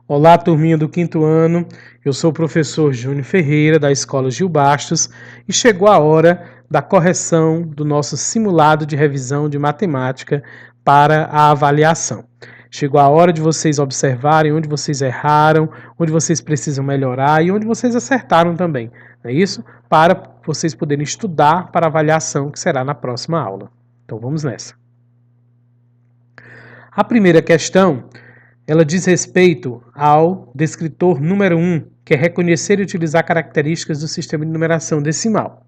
Olá, turminha do quinto ano. Eu sou o professor Júnior Ferreira, da Escola Gil Bastos, e chegou a hora da correção do nosso simulado de revisão de matemática para a avaliação. Chegou a hora de vocês observarem onde vocês erraram, onde vocês precisam melhorar e onde vocês acertaram também, não é isso? Para vocês poderem estudar para a avaliação que será na próxima aula. Então vamos nessa. A primeira questão, ela diz respeito ao descritor número 1, que é reconhecer e utilizar características do sistema de numeração decimal.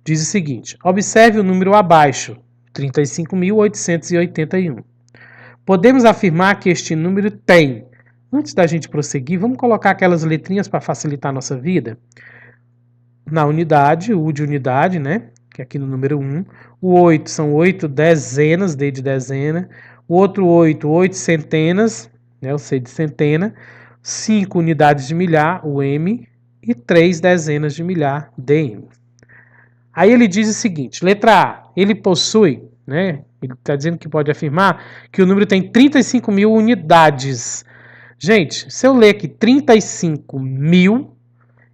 Diz o seguinte: observe o número abaixo, 35.881. Podemos afirmar que este número tem. Antes da gente prosseguir, vamos colocar aquelas letrinhas para facilitar a nossa vida. Na unidade, o U de unidade, né? Que é aqui no número 1. O 8 são 8 dezenas, D de dezena. O outro 8, 8 centenas, né, o C de centena, 5 unidades de milhar, o M, e 3 dezenas de milhar, DM. Aí ele diz o seguinte, letra A, ele possui, né, ele está dizendo que pode afirmar que o número tem 35 mil unidades. Gente, se eu ler aqui 35 mil,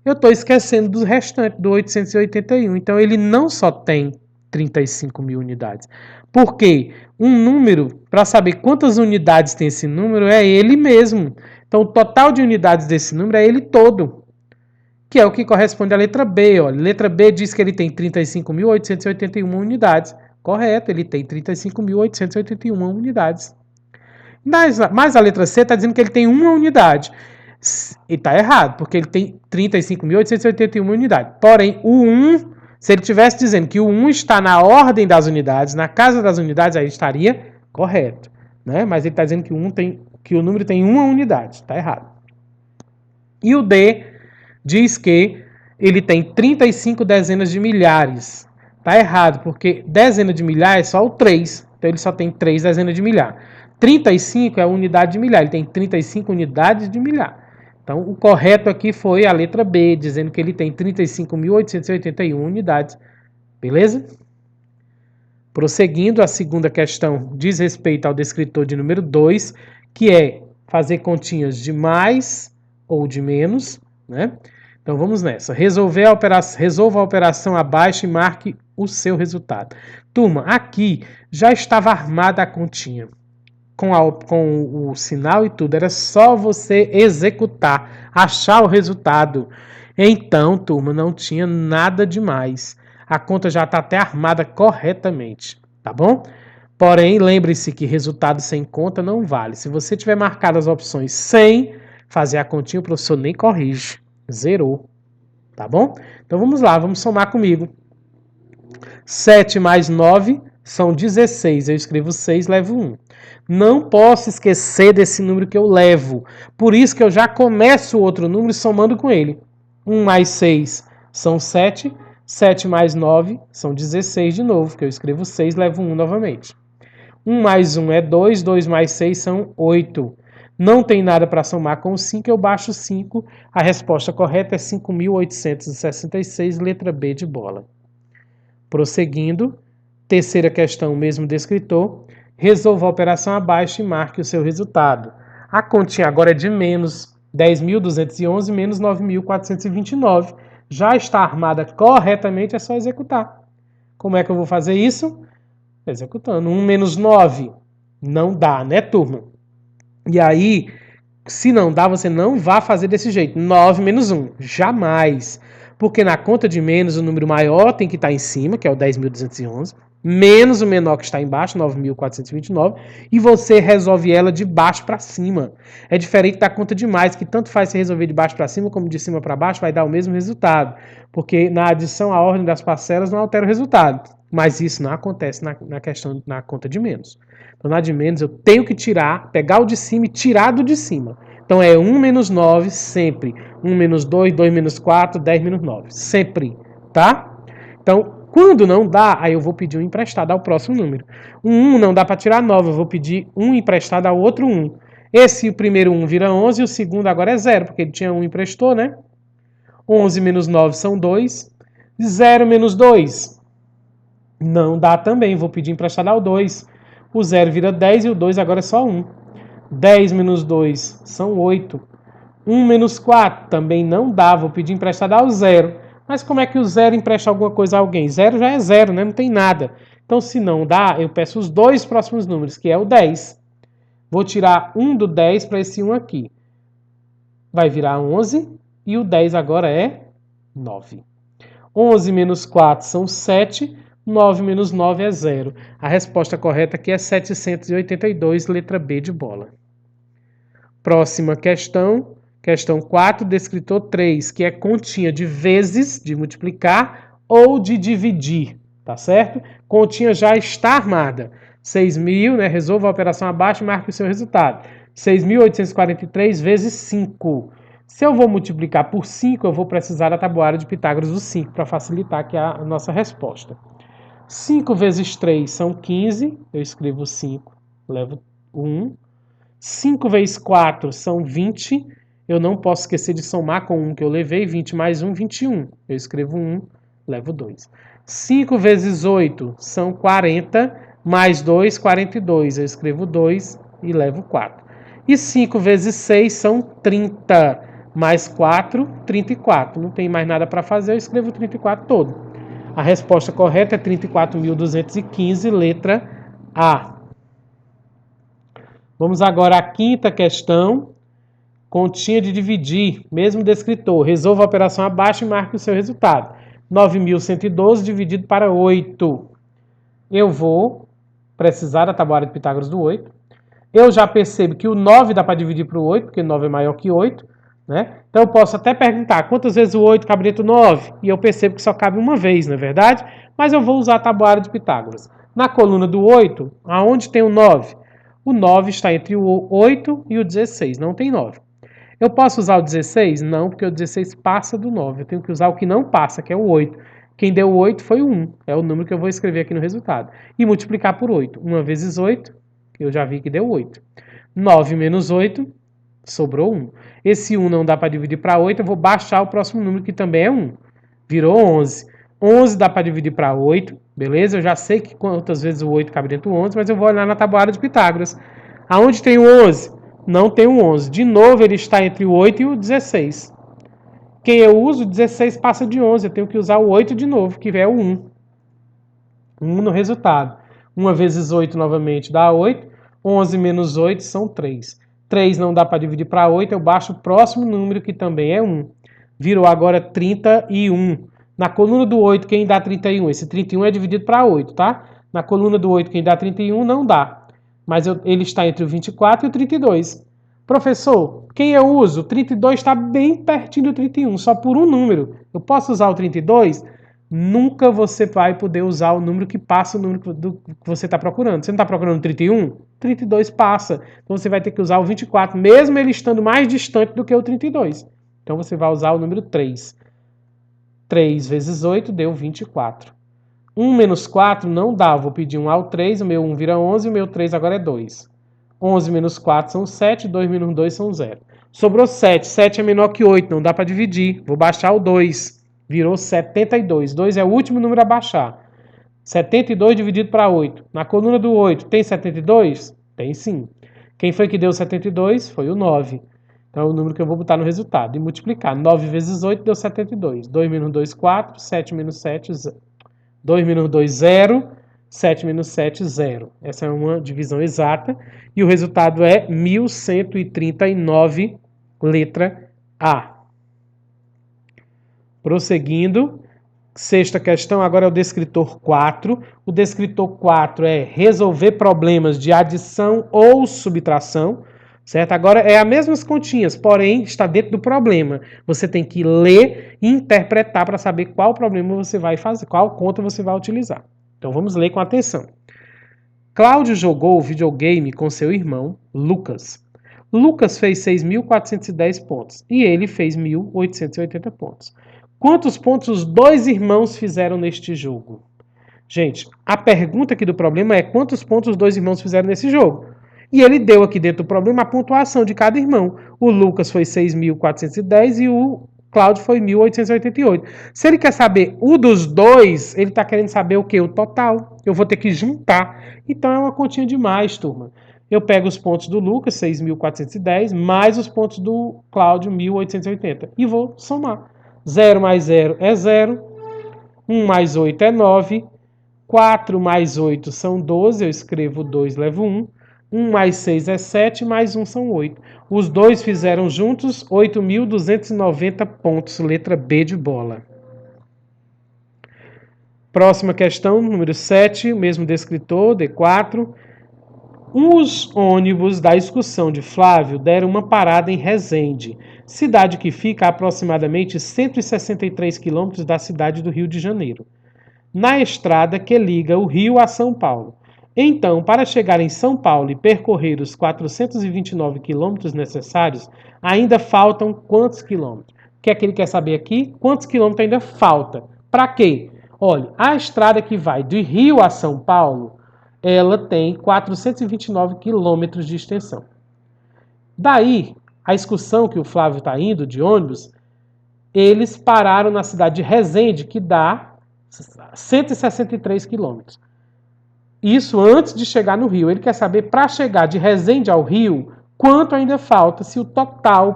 eu estou esquecendo do restante, do 881. Então ele não só tem 35 mil unidades. Porque um número, para saber quantas unidades tem esse número, é ele mesmo. Então o total de unidades desse número é ele todo. Que é o que corresponde à letra B. Olha. Letra B diz que ele tem 35.881 unidades. Correto, ele tem 35.881 unidades. Mas a letra C está dizendo que ele tem uma unidade. E está errado, porque ele tem 35.881 unidades. Porém, o 1, se ele estivesse dizendo que o 1 está na ordem das unidades, na casa das unidades, aí estaria correto. Né? Mas ele está dizendo que o número tem uma unidade. Está errado. E o D diz que ele tem 35 dezenas de milhares. Está errado, porque dezena de milhar é só o 3. Então ele só tem 3 dezenas de milhar. 35 é a unidade de milhar. Ele tem 35 unidades de milhar. Então, o correto aqui foi a letra B, dizendo que ele tem 35.881 unidades. Beleza? Prosseguindo, a segunda questão diz respeito ao descritor de número 2, que é fazer continhas de mais ou de menos, né? Então, vamos nessa. Resolva a operação abaixo e marque o seu resultado. Turma, aqui já estava armada a continha. Com o sinal e tudo, era só você executar, achar o resultado. Então, turma, não tinha nada demais. A conta já está até armada corretamente, tá bom? Porém, lembre-se que resultado sem conta não vale. Se você tiver marcado as opções sem fazer a continha, o professor nem corrige. Zerou, tá bom? Então vamos lá, vamos somar comigo. 7 mais 9 são 16. Eu escrevo 6, levo 1. Não posso esquecer desse número que eu levo. Por isso que eu já começo o outro número somando com ele. 1 mais 6 são 7. 7 mais 9 são 16 de novo, que eu escrevo 6, levo 1 novamente. 1 mais 1 é 2, 2 mais 6 são 8. Não tem nada para somar com o 5, eu baixo 5. A resposta correta é 5.866, letra B de bola. Prosseguindo, terceira questão, mesmo descritor, resolva a operação abaixo e marque o seu resultado. A continha agora é de menos 10.211 menos 9.429. Já está armada corretamente, é só executar. Como é que eu vou fazer isso? Executando. 1 menos 9 não dá, né, turma? E aí, se não dá, você não vai fazer desse jeito. 9 menos 1. Jamais. Porque na conta de menos, o número maior tem que estar em cima, que é o 10.211, menos o menor que está embaixo, 9.429, e você resolve ela de baixo para cima. É diferente da conta de mais, que tanto faz se resolver de baixo para cima como de cima para baixo, vai dar o mesmo resultado. Porque na adição, a ordem das parcelas não altera o resultado. Mas isso não acontece na conta de menos. Então, na de menos, eu tenho que pegar o de cima e tirar do de cima. Então é 1 menos 9 sempre. 1 menos 2, 2 menos 4, 10 menos 9. Sempre, tá? Então, quando não dá, aí eu vou pedir um emprestado ao próximo número. Um 1 não dá para tirar 9, eu vou pedir um emprestado ao outro 1. Esse, o primeiro 1 vira 11 e o segundo agora é 0, porque ele tinha 1 emprestou, né? 11 menos 9 são 2. 0 menos 2 não dá também, vou pedir emprestado ao 2. O 0 vira 10 e o 2 agora é só 1. 10 menos 2 são 8. 1 menos 4 também não dá, vou pedir emprestado ao zero. Mas como é que o zero empresta alguma coisa a alguém? Zero já é zero, né? Não tem nada. Então, se não dá, eu peço os dois próximos números, que é o 10. Vou tirar 1 do 10 para esse 1 aqui. Vai virar 11 e o 10 agora é 9. 11 menos 4 são 7, 9 menos 9 é 0. A resposta correta aqui é 782, letra B de bola. Próxima questão, questão 4, descritor 3, que é continha de vezes, de multiplicar ou de dividir, tá certo? Continha já está armada. 6.000, né? Resolva a operação abaixo e marque o seu resultado. 6.843 vezes 5. Se eu vou multiplicar por 5, eu vou precisar da tabuada de Pitágoras do 5, para facilitar aqui a nossa resposta. 5 vezes 3 são 15, eu escrevo 5, levo 1. 5 vezes 4 são 20, eu não posso esquecer de somar com 1 que eu levei, 20 mais 1, 21. Eu escrevo 1, levo 2. 5 vezes 8 são 40, mais 2, 42. Eu escrevo 2 e levo 4. E 5 vezes 6 são 30, mais 4, 34. Não tem mais nada para fazer, eu escrevo 34 todo. A resposta correta é 34.215, letra A. Vamos agora à quinta questão. Continha de dividir, mesmo descritor. Resolva a operação abaixo e marque o seu resultado. 9.112 dividido para 8. Eu vou precisar da tabuada de Pitágoras do 8. Eu já percebo que o 9 dá para dividir para o 8, porque 9 é maior que 8. Né? Então eu posso até perguntar quantas vezes o 8 cabe dentro do 9? E eu percebo que só cabe uma vez, não é verdade? Mas eu vou usar a tabuada de Pitágoras. Na coluna do 8, aonde tem o 9? O 9 está entre o 8 e o 16, não tem 9. Eu posso usar o 16? Não, porque o 16 passa do 9. Eu tenho que usar o que não passa, que é o 8. Quem deu o 8 foi o 1. É o número que eu vou escrever aqui no resultado. E multiplicar por 8. 1 vezes 8, eu já vi que deu 8. 9 menos 8, sobrou 1. Esse 1 não dá para dividir para 8, eu vou baixar o próximo número, que também é 1. Virou 11. 11 dá para dividir para 8, beleza? Eu já sei que quantas vezes o 8 cabe dentro do 11, mas eu vou olhar na tabuada de Pitágoras. Aonde tem o 11? Não tem o 11. De novo, ele está entre o 8 e o 16. Quem eu uso, 16 passa de 11. Eu tenho que usar o 8 de novo, que é o 1. 1 no resultado. 1 vezes 8 novamente dá 8. 11 menos 8 são 3. 3 não dá para dividir para 8, eu baixo o próximo número, que também é 1. Virou agora 31. Na coluna do 8, quem dá 31? Esse 31 é dividido para 8, tá? Na coluna do 8, quem dá 31 não dá. Mas ele está entre o 24 e o 32. Professor, quem eu uso? O 32 está bem pertinho do 31, só por um número. Eu posso usar o 32? Nunca você vai poder usar o número que passa o número que você está procurando. Você não está procurando 31? 32 passa. Então você vai ter que usar o 24, mesmo ele estando mais distante do que o 32. Então você vai usar o número 3. 3 vezes 8 deu 24. 1 menos 4 não dá. Vou pedir 1 ao 3, o meu 1 vira 11, o meu 3 agora é 2. 11 menos 4 são 7, 2 menos 2 são 0. Sobrou 7. 7 é menor que 8, não dá para dividir. Vou baixar o 2. Virou 72. 2 é o último número a baixar. 72 dividido para 8. Na coluna do 8, tem 72? Tem sim. Quem foi que deu 72? Foi o 9. Então é o número que eu vou botar no resultado. E multiplicar. 9 vezes 8 deu 72. 2 menos 2, 4. 7 menos 7, 0. 2 menos 2, 0. 7 menos 7, 0. Essa é uma divisão exata. E o resultado é 1139, letra A. Prosseguindo. Sexta questão, agora é o descritor 4. O descritor 4 é resolver problemas de adição ou subtração, certo? Agora é as mesmas continhas, porém está dentro do problema. Você tem que ler e interpretar para saber qual problema você vai fazer, qual conta você vai utilizar. Então vamos ler com atenção. Cláudio jogou videogame com seu irmão, Lucas. Lucas fez 6.410 pontos e ele fez 1.880 pontos. Quantos pontos os dois irmãos fizeram neste jogo? Gente, a pergunta aqui do problema é quantos pontos os dois irmãos fizeram nesse jogo. E ele deu aqui dentro do problema a pontuação de cada irmão. O Lucas foi 6.410 e o Cláudio foi 1.888. Se ele quer saber o dos dois, ele está querendo saber o quê? O total. Eu vou ter que juntar. Então é uma continha demais, turma. eu pego os pontos do Lucas, 6.410, mais os pontos do Cláudio, 1.880, e vou somar. 0 mais 0 é 0, 1 mais 8 é 9, 4 mais 8 são 12, eu escrevo 2, levo 1, 1 mais 6 é 7, mais 1 são 8. Os dois fizeram juntos 8.290 pontos, letra B de bola. Próxima questão, número 7, o mesmo descritor, D4. Os ônibus da excursão de Flávio deram uma parada em Resende, cidade que fica a aproximadamente 163 quilômetros da cidade do Rio de Janeiro, na estrada que liga o Rio a São Paulo. Então, para chegar em São Paulo e percorrer os 429 quilômetros necessários, ainda faltam quantos quilômetros? O que é que ele quer saber aqui? Quantos quilômetros ainda falta? Para quê? Olha, a estrada que vai do Rio a São Paulo, ela tem 429 quilômetros de extensão. Daí, a excursão que o Flávio está indo de ônibus, eles pararam na cidade de Resende, que dá 163 quilômetros. Isso antes de chegar no Rio. Ele quer saber, para chegar de Resende ao Rio, quanto ainda falta, se o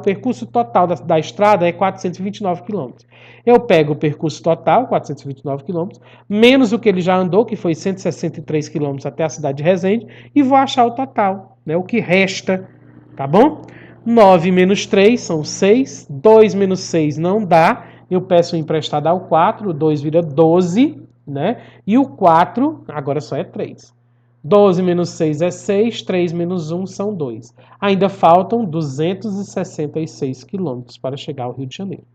percurso total da estrada é 429 quilômetros. Eu pego o percurso total, 429 quilômetros, menos o que ele já andou, que foi 163 quilômetros até a cidade de Resende, e vou achar o total, né, o que resta, tá bom? 9 menos 3 são 6, 2 menos 6 não dá, eu peço emprestado ao 4, o 2 vira 12, né? E o 4 agora só é 3. 12 menos 6 é 6, 3 menos 1 são 2. Ainda faltam 266 quilômetros para chegar ao Rio de Janeiro.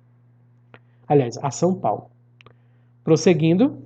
Aliás, a São Paulo. Prosseguindo.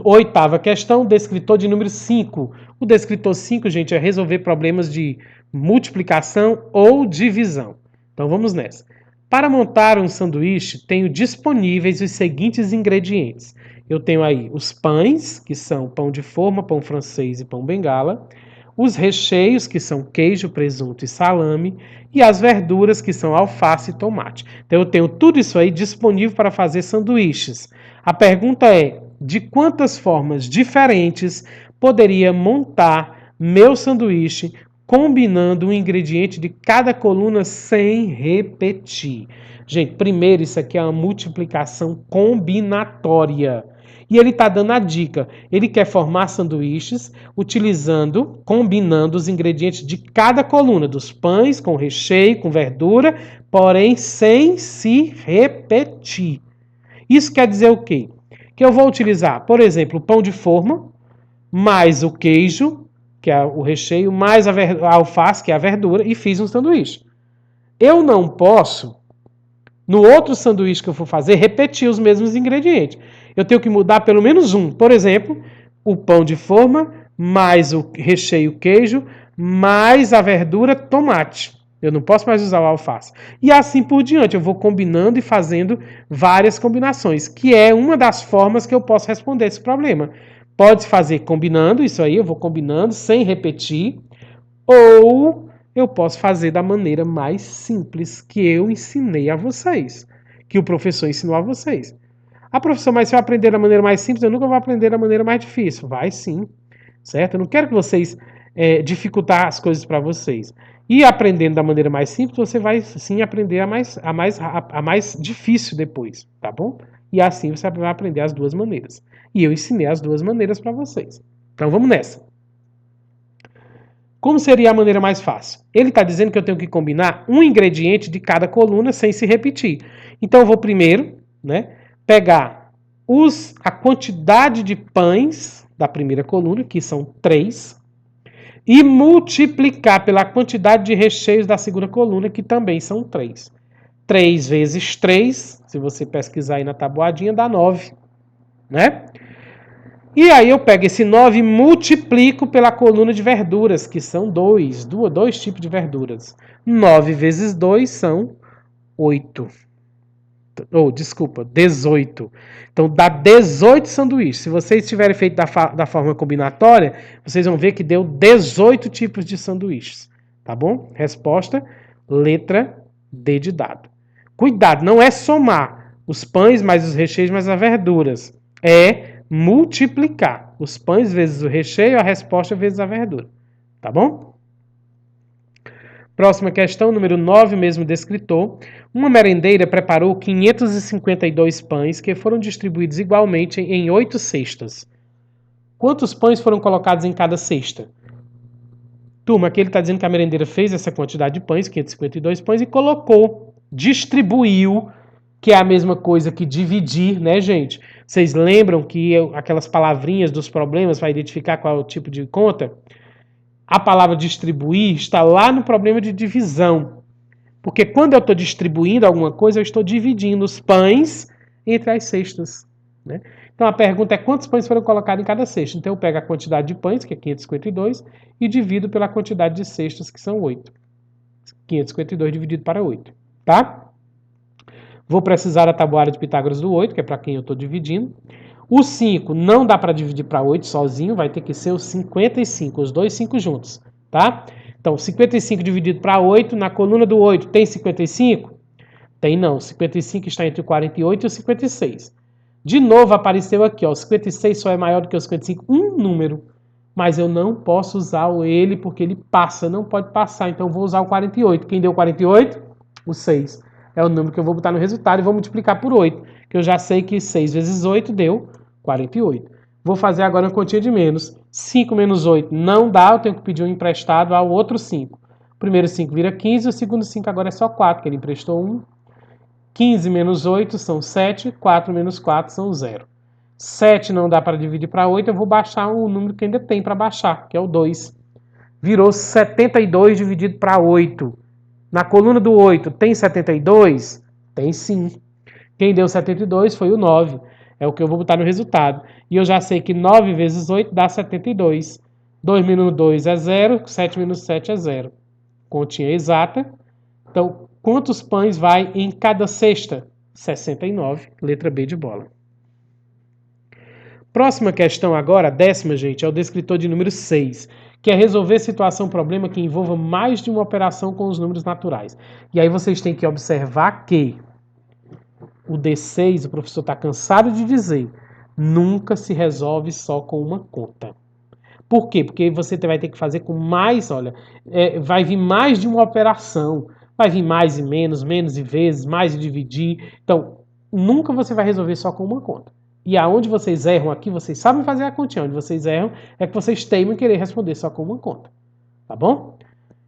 Oitava questão, descritor de número 5. O descritor 5, gente, é resolver problemas de multiplicação ou divisão. Então vamos nessa. Para montar um sanduíche, tenho disponíveis os seguintes ingredientes. Eu tenho aí os pães, que são pão de forma, pão francês e pão bengala, os recheios, que são queijo, presunto e salame, e as verduras, que são alface e tomate. Então eu tenho tudo isso aí disponível para fazer sanduíches. A pergunta é, de quantas formas diferentes poderia montar meu sanduíche combinando um ingrediente de cada coluna sem repetir? Gente, primeiro isso aqui é uma multiplicação combinatória. E ele está dando a dica. Ele quer formar sanduíches combinando os ingredientes de cada coluna, dos pães com recheio, com verdura, porém sem se repetir. Isso quer dizer o quê? Que eu vou utilizar, por exemplo, o pão de forma, mais o queijo, que é o recheio, mais a alface, que é a verdura, e fiz um sanduíche. Eu não posso, no outro sanduíche que eu for fazer, repetir os mesmos ingredientes. Eu tenho que mudar pelo menos um. Por exemplo, o pão de forma, mais o recheio queijo, mais a verdura tomate. Eu não posso mais usar o alface. E assim por diante, eu vou combinando e fazendo várias combinações, que é uma das formas que eu posso responder esse problema. Pode fazer combinando, isso aí eu vou combinando, sem repetir, ou eu posso fazer da maneira mais simples que eu ensinei a vocês, que o professor ensinou a vocês. Ah, professor, mas se eu aprender da maneira mais simples, eu nunca vou aprender da maneira mais difícil. Vai sim, certo? Eu não quero que vocês dificultar as coisas para vocês. E aprendendo da maneira mais simples, você vai sim aprender a mais difícil depois, tá bom? E assim você vai aprender as duas maneiras. E eu ensinei as duas maneiras para vocês. Então vamos nessa. Como seria a maneira mais fácil? Ele está dizendo que eu tenho que combinar um ingrediente de cada coluna sem se repetir. Então eu vou primeiro, né, pegar a quantidade de pães da primeira coluna, que são 3, e multiplicar pela quantidade de recheios da segunda coluna, que também são 3. 3 vezes 3, se você pesquisar aí na tabuadinha, dá 9, né? E aí eu pego esse 9 e multiplico pela coluna de verduras, que são dois tipos de verduras. 9 vezes 2 são 8. Desculpa, 18. Então dá 18 sanduíches. Se vocês tiverem feito da forma combinatória, vocês vão ver que deu 18 tipos de sanduíches. Tá bom? Resposta, letra D de dado. Cuidado, não é somar os pães mais os recheios mais as verduras. É multiplicar. Os pães vezes o recheio, a resposta vezes a verdura. Tá bom? Próxima questão, número 9, mesmo descritor. Uma merendeira preparou 552 pães que foram distribuídos igualmente em 8 cestas. Quantos pães foram colocados em cada cesta? Turma, aqui ele está dizendo que a merendeira fez essa quantidade de pães, 552 pães, e colocou, distribuiu, que é a mesma coisa que dividir, né, gente? Vocês lembram que aquelas palavrinhas dos problemas para identificar qual é o tipo de conta? A palavra distribuir está lá no problema de divisão. Porque quando eu estou distribuindo alguma coisa, eu estou dividindo os pães entre as cestas, né? Então a pergunta é quantos pães foram colocados em cada cesta. Então eu pego a quantidade de pães, que é 552, e divido pela quantidade de cestas, que são 8. 552 dividido para 8, tá? Vou precisar da tabuada de Pitágoras do 8, que é para quem eu estou dividindo. O 5 não dá para dividir para 8 sozinho, vai ter que ser os 55, os dois 5 juntos, tá? Então, 55 dividido para 8, na coluna do 8 tem 55? Tem não, 55 está entre o 48 e o 56. De novo apareceu aqui, ó, o 56 só é maior do que o 55, um número, mas eu não posso usar ele porque ele passa, não pode passar, então eu vou usar o 48. Quem deu 48? O 6. É o número que eu vou botar no resultado e vou multiplicar por 8, que eu já sei que 6 vezes 8 deu 48. Vou fazer agora uma continha de menos. 5 menos 8 não dá, eu tenho que pedir um emprestado ao outro 5. O primeiro 5 vira 15, o segundo 5 agora é só 4, que ele emprestou 1. 15 menos 8 são 7, 4 menos 4 são 0. 7 não dá para dividir para 8, eu vou baixar o número que ainda tem para baixar, que é o 2. Virou 72 dividido para 8. Na coluna do 8 tem 72? Tem sim. Quem deu 72 foi o 9. É o que eu vou botar no resultado. E eu já sei que 9 vezes 8 dá 72. 2 menos 2 é 0, 7 menos 7 é 0. Continha exata. Então, quantos pães vai em cada cesta? 69, letra B de bola. Próxima questão agora, 10ª, gente, é o descritor de número 6, que é resolver situação, problema que envolva mais de uma operação com os números naturais. E aí vocês têm que observar que o D6, o professor está cansado de dizer, nunca se resolve só com uma conta. Por quê? Porque você vai ter que fazer com mais, olha, vai vir mais de uma operação, vai vir mais e menos e vezes, mais e dividir. Então, nunca você vai resolver só com uma conta. E aonde vocês erram aqui, vocês sabem fazer a continha. Onde vocês erram é que vocês teimam em querer responder só com uma conta. Tá bom?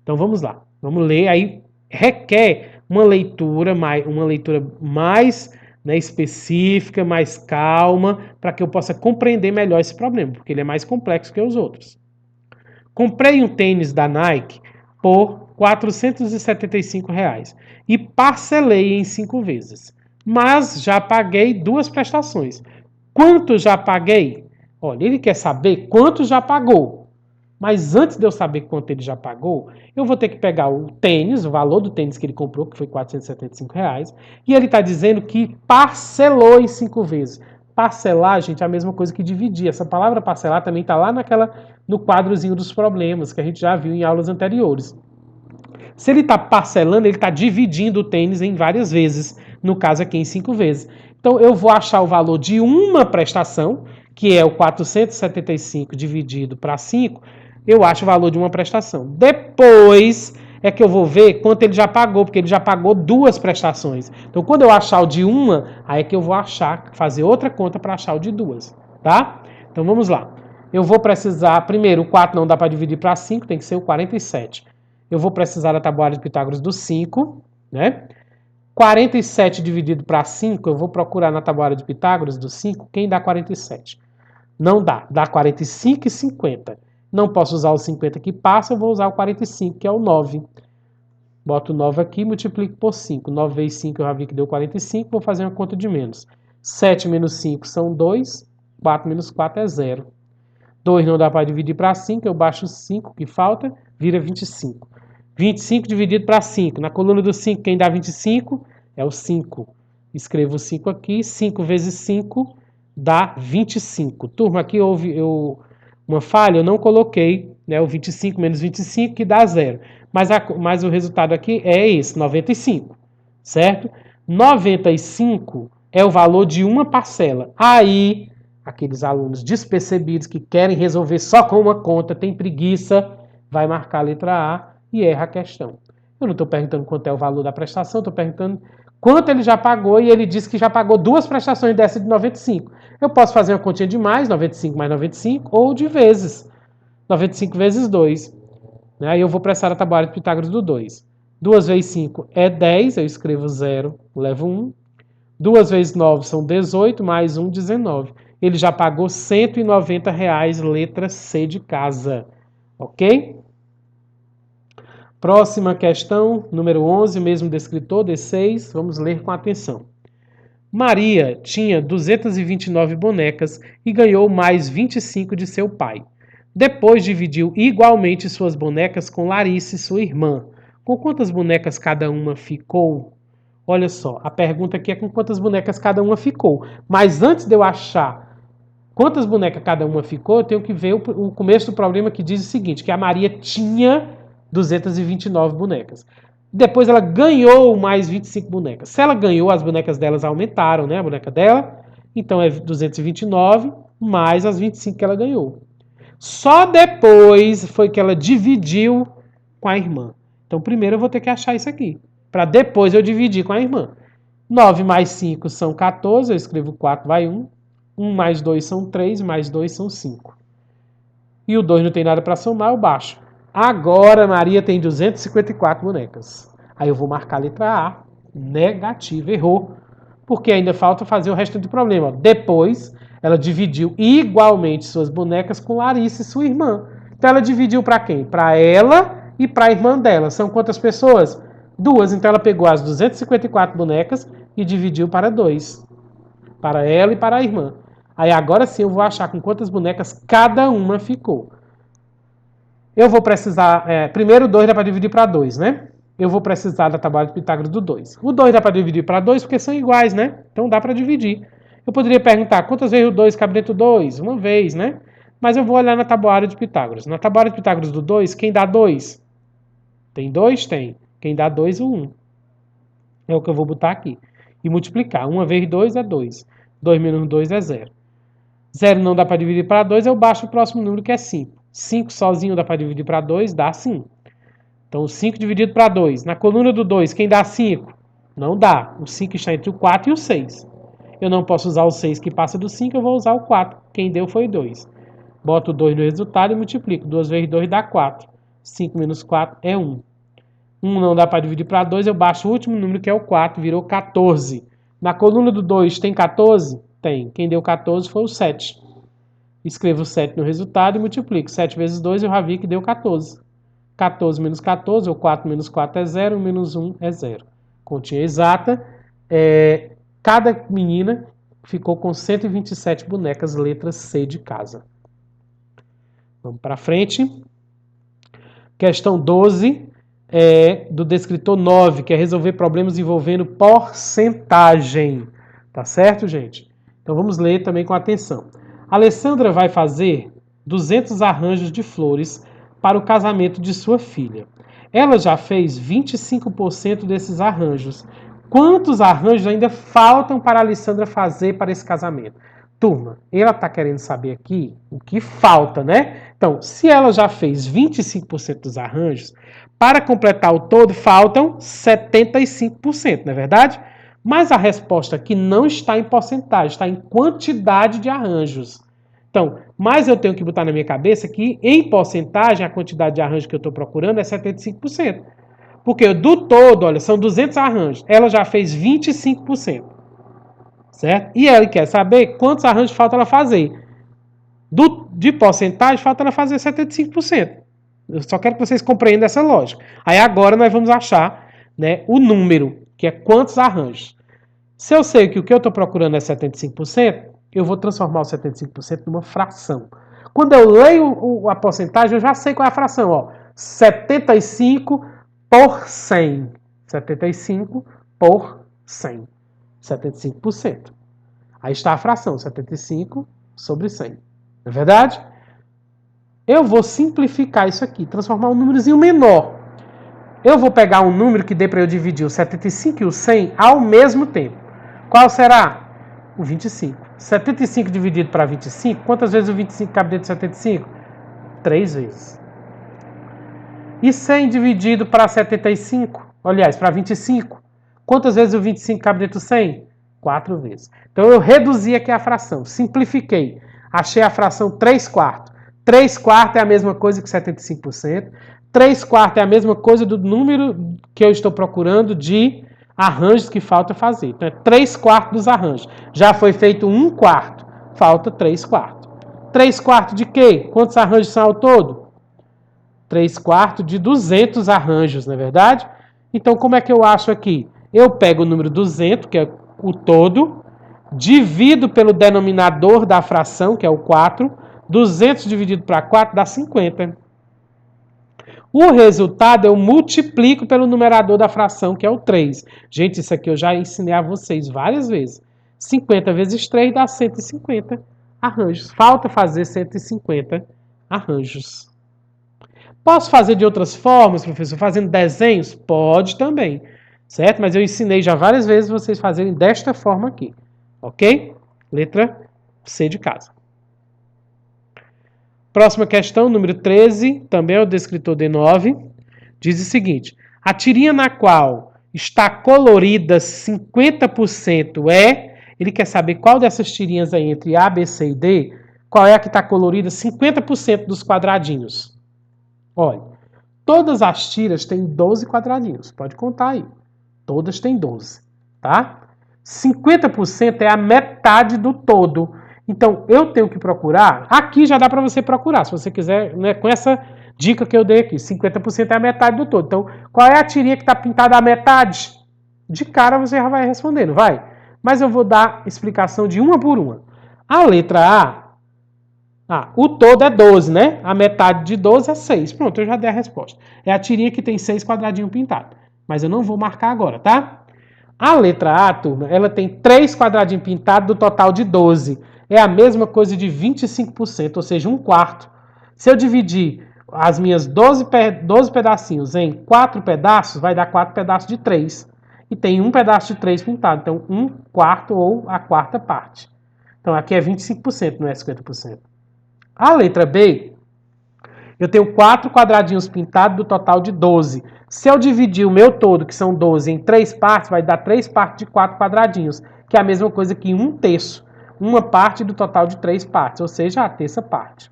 Então vamos lá. Vamos ler. Aí requer uma leitura mais né, específica, mais calma, para que eu possa compreender melhor esse problema, porque ele é mais complexo que os outros. Comprei um tênis da Nike por R$ 475 e parcelei em 5 vezes, mas já paguei 2 prestações. Quanto já paguei? Olha, ele quer saber quanto já pagou. Mas antes de eu saber quanto ele já pagou, eu vou ter que pegar o tênis, o valor do tênis que ele comprou, que foi R$ 475, e ele está dizendo que parcelou em 5 vezes. Parcelar, gente, é a mesma coisa que dividir. Essa palavra parcelar também está lá no quadrozinho dos problemas, que a gente já viu em aulas anteriores. Se ele está parcelando, ele está dividindo o tênis em várias vezes, no caso aqui em 5 vezes. Então eu vou achar o valor de uma prestação, que é o 475 dividido para 5, eu acho o valor de uma prestação. Depois é que eu vou ver quanto ele já pagou, porque ele já pagou 2 prestações. Então, quando eu achar o de uma, aí é que eu vou fazer outra conta para achar o de 2, tá? Então, vamos lá. Eu vou precisar, primeiro, o 4 não dá para dividir para 5, tem que ser o 47. Eu vou precisar da tabuada de Pitágoras do 5, né? 47 dividido para 5, eu vou procurar na tabuada de Pitágoras do 5, quem dá 47? Não dá, dá 45 e 50. Não posso usar o 50 que passa, eu vou usar o 45, que é o 9. Boto o 9 aqui e multiplico por 5. 9 vezes 5 eu já vi que deu 45, vou fazer uma conta de menos. 7 menos 5 são 2, 4 menos 4 é 0. 2 não dá para dividir para 5, eu baixo 5, que falta, vira 25. 25 dividido para 5. Na coluna do 5, quem dá 25 é o 5. Escrevo o 5 aqui, 5 vezes 5 dá 25. Turma, aqui houve uma falha, eu não coloquei, né, o 25 menos 25, que dá 0. Mas o resultado aqui é esse, 95, certo? 95 é o valor de uma parcela. Aí Aqueles alunos despercebidos que querem resolver só com uma conta, tem preguiça, vai marcar a letra A e erra a questão. Eu não estou perguntando quanto é o valor da prestação, estou perguntando quanto ele já pagou e ele disse que já pagou 2 prestações dessa de 95. Eu posso fazer uma continha de mais 95 ou de vezes. 95 vezes 2. Aí eu vou prestar a tabuada de Pitágoras do 2. 2 vezes 5 é 10, eu escrevo 0, levo 1. 2 vezes 9 são 18, mais 1, 19. Ele já pagou R$ 190, letra C de casa. Ok? Próxima questão, número 11, mesmo descritor, D6. Vamos ler com atenção. Maria tinha 229 bonecas e ganhou mais 25 de seu pai. Depois dividiu igualmente suas bonecas com Larissa, sua irmã. Com quantas bonecas cada uma ficou? Olha só, a pergunta aqui é com quantas bonecas cada uma ficou. Mas antes de eu achar quantas bonecas cada uma ficou, eu tenho que ver o começo do problema que diz o seguinte, que a Maria tinha 229 bonecas. Depois ela ganhou mais 25 bonecas. Se ela ganhou, as bonecas delas aumentaram, né? A boneca dela. Então é 229 mais as 25 que ela ganhou. Só depois foi que ela dividiu com a irmã. Então primeiro eu vou ter que achar isso aqui. Para depois eu dividir com a irmã. 9 mais 5 são 14. Eu escrevo 4, vai 1. 1 mais 2 são 3, mais 2 são 5. E o 2 não tem nada para somar, eu baixo. Agora Maria tem 254 bonecas. Aí eu vou marcar a letra A. Negativo, errou. Porque ainda falta fazer o restante do problema. Depois, ela dividiu igualmente suas bonecas com Larissa e sua irmã. Então ela dividiu para quem? Para ela e para a irmã dela. São quantas pessoas? 2. Então ela pegou as 254 bonecas e dividiu para 2. Para ela e para a irmã. Aí agora sim eu vou achar com quantas bonecas cada uma ficou. Eu vou precisar... primeiro o 2 dá para dividir para 2, né? Eu vou precisar da tabuada de Pitágoras do 2. O 2 dá para dividir para 2 porque são iguais, né? Então dá para dividir. Eu poderia perguntar quantas vezes o 2 cabe dentro do 2? Uma vez, né? Mas eu vou olhar na tabuada de Pitágoras. Na tabuada de Pitágoras do 2, quem dá 2? Tem 2? Tem. Quem dá 2, o 1. É o que eu vou botar aqui. E multiplicar. 1 vezes 2 é 2. 2 menos 2 é 0. 0 não dá para dividir para 2, eu baixo o próximo número que é 5. 5 sozinho dá para dividir para 2, dá sim. Então, 5 dividido para 2. Na coluna do 2, quem dá 5? Não dá. O 5 está entre o 4 e o 6. Eu não posso usar o 6 que passa do 5, eu vou usar o 4. Quem deu foi 2. Boto o 2 no resultado e multiplico. 2 vezes 2 dá 4. 5 menos 4 é 1. 1 não dá para dividir para 2, eu baixo o último número que é o 4, virou 14. Na coluna do 2 tem 14? Tem. Quem deu 14 foi o 7. Escrevo 7 no resultado e multiplico. 7 vezes 2 eu já vi que deu 14. 14 menos 14, ou 4 menos 4 é 0, 1 menos 1 é 0. Continha exata. Cada menina ficou com 127 bonecas, letra C de casa. Vamos para frente. Questão 12 do descritor 9, que é resolver problemas envolvendo porcentagem. Tá certo, gente? Então vamos ler também com atenção. Alessandra vai fazer 200 arranjos de flores para o casamento de sua filha. Ela já fez 25% desses arranjos. Quantos arranjos ainda faltam para a Alessandra fazer para esse casamento? Turma, ela está querendo saber aqui o que falta, né? Então, se ela já fez 25% dos arranjos, para completar o todo, faltam 75%, não é verdade? Mas a resposta aqui não está em porcentagem, está em quantidade de arranjos. Então, mas eu tenho que botar na minha cabeça que, em porcentagem, a quantidade de arranjos que eu estou procurando é 75%. Porque do todo, olha, são 200 arranjos. Ela já fez 25%. Certo? E ela quer saber quantos arranjos falta ela fazer. De porcentagem, falta ela fazer 75%. Eu só quero que vocês compreendam essa lógica. Aí agora nós vamos achar, né, o número, que é quantos arranjos. Se eu sei que o que eu estou procurando é 75%, eu vou transformar o 75% numa fração. Quando eu leio a porcentagem, eu já sei qual é a fração. Ó. 75 por 100. 75 por 100. 75%. Aí está a fração, 75 sobre 100. Não é verdade? Eu vou simplificar isso aqui, transformar um númerozinho menor. Eu vou pegar um número que dê para eu dividir o 75 e o 100 ao mesmo tempo. Qual será? O 25. 75 dividido para 25, quantas vezes o 25 cabe dentro de 75? 3 vezes. E 100 dividido para 75, aliás, para 25, quantas vezes o 25 cabe dentro do 100? 4 vezes. Então eu reduzi aqui a fração, simplifiquei. Achei a fração 3 quartos. 3 quartos é a mesma coisa que 75%. 3 quartos é a mesma coisa do número que eu estou procurando de arranjos que falta fazer. Então é 3 quartos dos arranjos. Já foi feito 1 quarto, falta 3 quartos. 3 quartos de quê? Quantos arranjos são ao todo? 3 quartos de 200 arranjos, não é verdade? Então, como é que eu acho aqui? Eu pego o número 200, que é o todo, divido pelo denominador da fração, que é o 4. 200 dividido para 4 dá 50. O resultado eu multiplico pelo numerador da fração, que é o 3. Gente, isso aqui eu já ensinei a vocês várias vezes. 50 vezes 3 dá 150 arranjos. Falta fazer 150 arranjos. Posso fazer de outras formas, professor? Fazendo desenhos? Pode também, certo? Mas eu ensinei já várias vezes vocês fazerem desta forma aqui, ok? Letra C de casa. Próxima questão, número 13, também é o descritor D9, diz o seguinte: a tirinha na qual está colorida 50% ele quer saber qual dessas tirinhas aí entre A, B, C e D, qual é a que está colorida 50% dos quadradinhos. Olha, todas as tiras têm 12 quadradinhos, pode contar aí, todas têm 12, tá? 50% é a metade do todo. Então, eu tenho que procurar, aqui já dá para você procurar, se você quiser, né, com essa dica que eu dei aqui, 50% é a metade do todo. Então, qual é a tirinha que está pintada a metade? De cara você já vai respondendo, vai. Mas eu vou dar explicação de uma por uma. A letra A, o todo é 12, né? A metade de 12 é 6. Pronto, eu já dei a resposta. É a tirinha que tem 6 quadradinhos pintados. Mas eu não vou marcar agora, tá? A letra A, turma, ela tem 3 quadradinhos pintados do total de 12. É a mesma coisa de 25%, ou seja, 1/4. Se eu dividir as minhas 12 pedacinhos em 4 pedaços, vai dar 4 pedaços de 3. E tem um pedaço de 3 pintado. Então, 1/4 ou a quarta parte. Então, aqui é 25%, não é 50%. A letra B, eu tenho 4 quadradinhos pintados do total de 12. Se eu dividir o meu todo, que são 12, em 3 partes, vai dar 3 partes de 4 quadradinhos, que é a mesma coisa que 1/3. Uma parte do total de 3 partes, ou seja, a terça parte.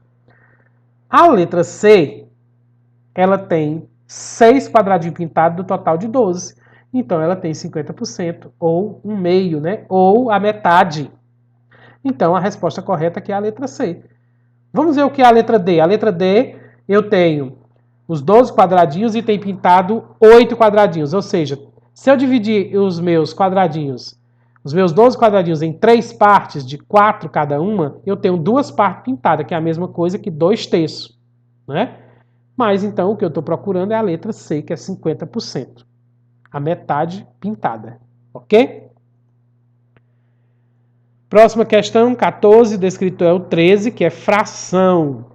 A letra C, ela tem 6 quadradinhos pintados do total de 12. Então, ela tem 50%, ou 1/2, né? Ou a metade. Então, a resposta correta aqui é a letra C. Vamos ver o que é a letra D. A letra D, eu tenho os 12 quadradinhos e tem pintado 8 quadradinhos. Ou seja, se eu dividir os meus quadradinhos, os meus 12 quadradinhos em 3 partes, de 4 cada uma, eu tenho 2 partes pintadas, que é a mesma coisa que 2/3, né? Mas então o que eu estou procurando é a letra C, que é 50%. A metade pintada, ok? Próxima questão, 14, o descritor é o 13, que é fração.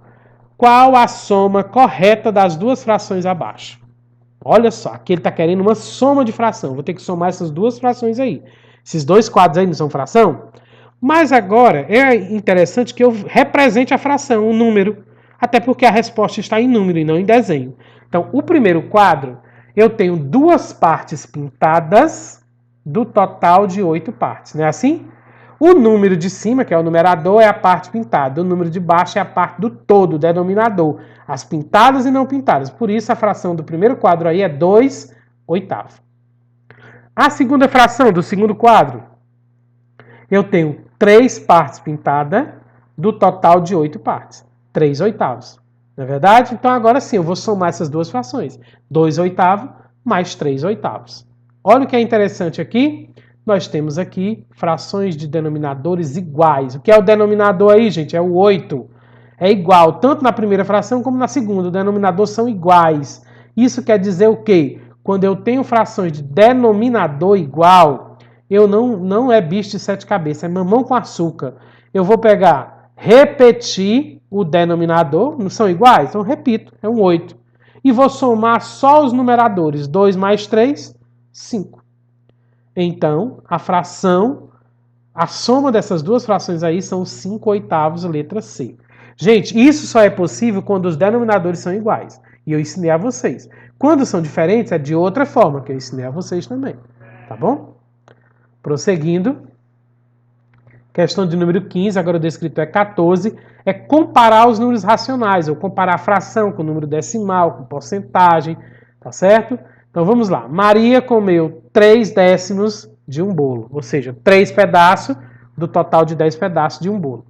Qual a soma correta das duas frações abaixo? Olha só, aqui ele está querendo uma soma de fração. Vou ter que somar essas duas frações aí. Esses dois quadros aí não são fração? Mas agora é interessante que eu represente a fração, o número. Até porque a resposta está em número e não em desenho. Então, o primeiro quadro, eu tenho 2 partes pintadas do total de 8 partes. Não é assim? O número de cima, que é o numerador, é a parte pintada. O número de baixo é a parte do todo, o denominador. As pintadas e não pintadas. Por isso, a fração do primeiro quadro aí é 2/8. A segunda fração do segundo quadro, eu tenho 3 partes pintadas do total de 8 partes. 3/8. Não é verdade? Então, agora sim, eu vou somar essas duas frações. 2/8 mais 3/8. Olha o que é interessante aqui. Nós temos aqui frações de denominadores iguais. O que é o denominador aí, gente? É o 8. É igual, tanto na primeira fração como na segunda. Os denominadores são iguais. Isso quer dizer o quê? Quando eu tenho frações de denominador igual, eu não é bicho de 7 cabeças, é mamão com açúcar. Eu vou pegar, repetir o denominador, não são iguais? Então repito, é um 8. E vou somar só os numeradores. 2 mais 3, 5. Então, a fração A soma dessas duas frações aí são 5/8, letra C. Gente, isso só é possível quando os denominadores são iguais. E eu ensinei a vocês. Quando são diferentes, é de outra forma, que eu ensinei a vocês também. Tá bom? Prosseguindo. Questão de número 15, agora o descrito é 14. É comparar os números racionais, ou comparar a fração com o número decimal, com porcentagem. Tá certo? Então vamos lá. Maria comeu 3 décimos de um bolo. Ou seja, 3 pedaços do total de 10 pedaços de um bolo.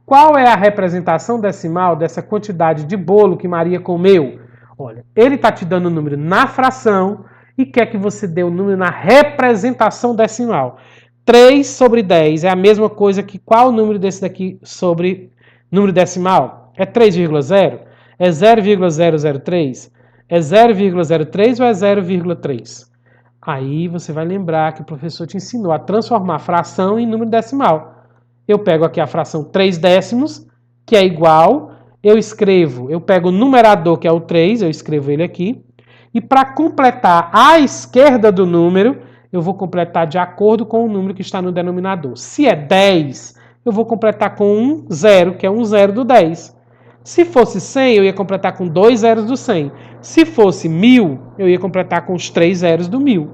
Qual é a representação decimal dessa quantidade de bolo que Maria comeu? Olha, ele está te dando o número na fração e quer que você dê o número na representação decimal. 3 sobre 10 é a mesma coisa que qual número desse daqui sobre número decimal? É 3,0? É 0,003? É 0,03 ou é 0,3? Aí você vai lembrar que o professor te ensinou a transformar a fração em número decimal. Eu pego aqui a fração 3 décimos, que é igual, eu pego o numerador, que é o 3, eu escrevo ele aqui, e para completar à esquerda do número, eu vou completar de acordo com o número que está no denominador. Se é 10, eu vou completar com um zero, que é um zero do 10. Se fosse 100, eu ia completar com 2 zeros do 100. Se fosse 1000, eu ia completar com os 3 zeros do 1000.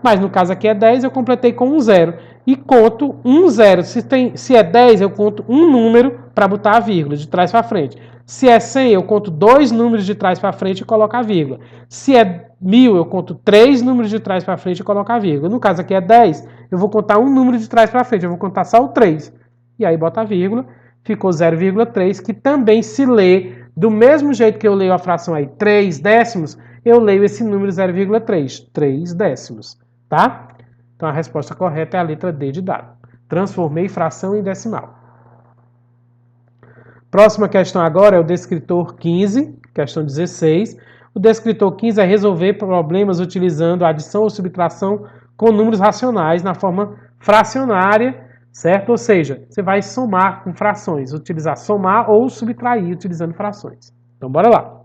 Mas no caso aqui é 10, eu completei com um zero. E conto um zero. Se é 10, eu conto um número para botar a vírgula, de trás para frente. Se é 100, eu conto 2 números de trás para frente e coloco a vírgula. Se é 1000, eu conto 3 números de trás para frente e coloco a vírgula. No caso aqui é 10, eu vou contar um número de trás para frente, eu vou contar só o 3. E aí bota a vírgula, ficou 0,3, que também se lê do mesmo jeito que eu leio a fração aí 3 décimos, eu leio esse número 0,3, 3 décimos, tá? Então a resposta correta é a letra D de dado. Transformei fração em decimal. Próxima questão agora é o descritor 15, questão 16. O descritor 15 é resolver problemas utilizando adição ou subtração com números racionais na forma fracionária, certo? Ou seja, você vai somar com frações, utilizar somar ou subtrair utilizando frações. Então bora lá.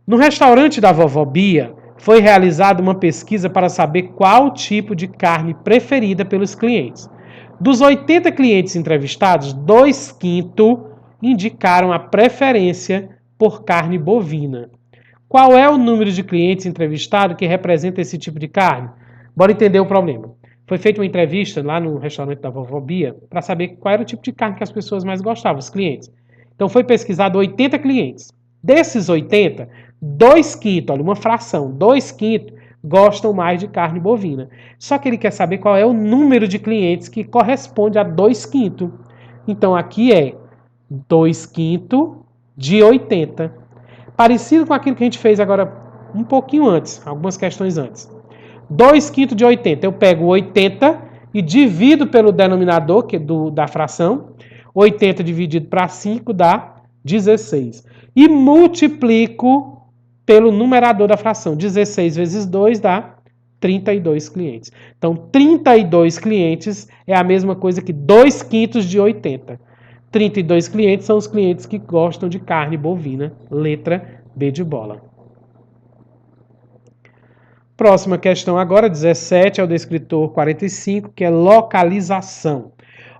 No restaurante da vovó Bia, foi realizada uma pesquisa para saber qual tipo de carne preferida pelos clientes. Dos 80 clientes entrevistados, 2/5 indicaram a preferência por carne bovina. Qual é o número de clientes entrevistados que representa esse tipo de carne? Bora entender o problema. Foi feita uma entrevista lá no restaurante da vovó Bia para saber qual era o tipo de carne que as pessoas mais gostavam, os clientes. Então foi pesquisado 80 clientes. Desses 80, 2/5, olha, uma fração, 2/5 gostam mais de carne bovina. Só que ele quer saber qual é o número de clientes que corresponde a 2/5. Então aqui é 2/5 de 80. Parecido com aquilo que a gente fez agora um pouquinho antes, algumas questões antes. 2/5 de 80, eu pego 80 e divido pelo denominador que da fração. 80 dividido para 5 dá 16. E multiplico pelo numerador da fração. 16 vezes 2 dá 32 clientes. Então, 32 clientes é a mesma coisa que 2/5 de 80. 32 clientes são os clientes que gostam de carne bovina. Letra B de bola. Próxima questão agora, 17, é o descritor 45, que é localização.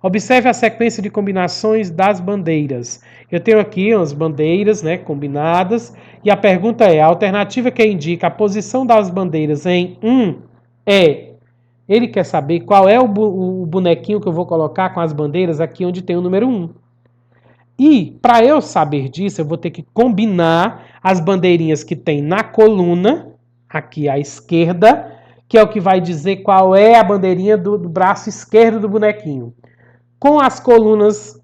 Observe a sequência de combinações das bandeiras. Eu tenho aqui as bandeiras, né, combinadas, e a pergunta é, a alternativa que indica a posição das bandeiras em 1 é... Ele quer saber qual é o bonequinho que eu vou colocar com as bandeiras aqui onde tem o número 1. E, para eu saber disso, eu vou ter que combinar as bandeirinhas que tem na coluna, aqui à esquerda, que é o que vai dizer qual é a bandeirinha do braço esquerdo do bonequinho. Com as colunas,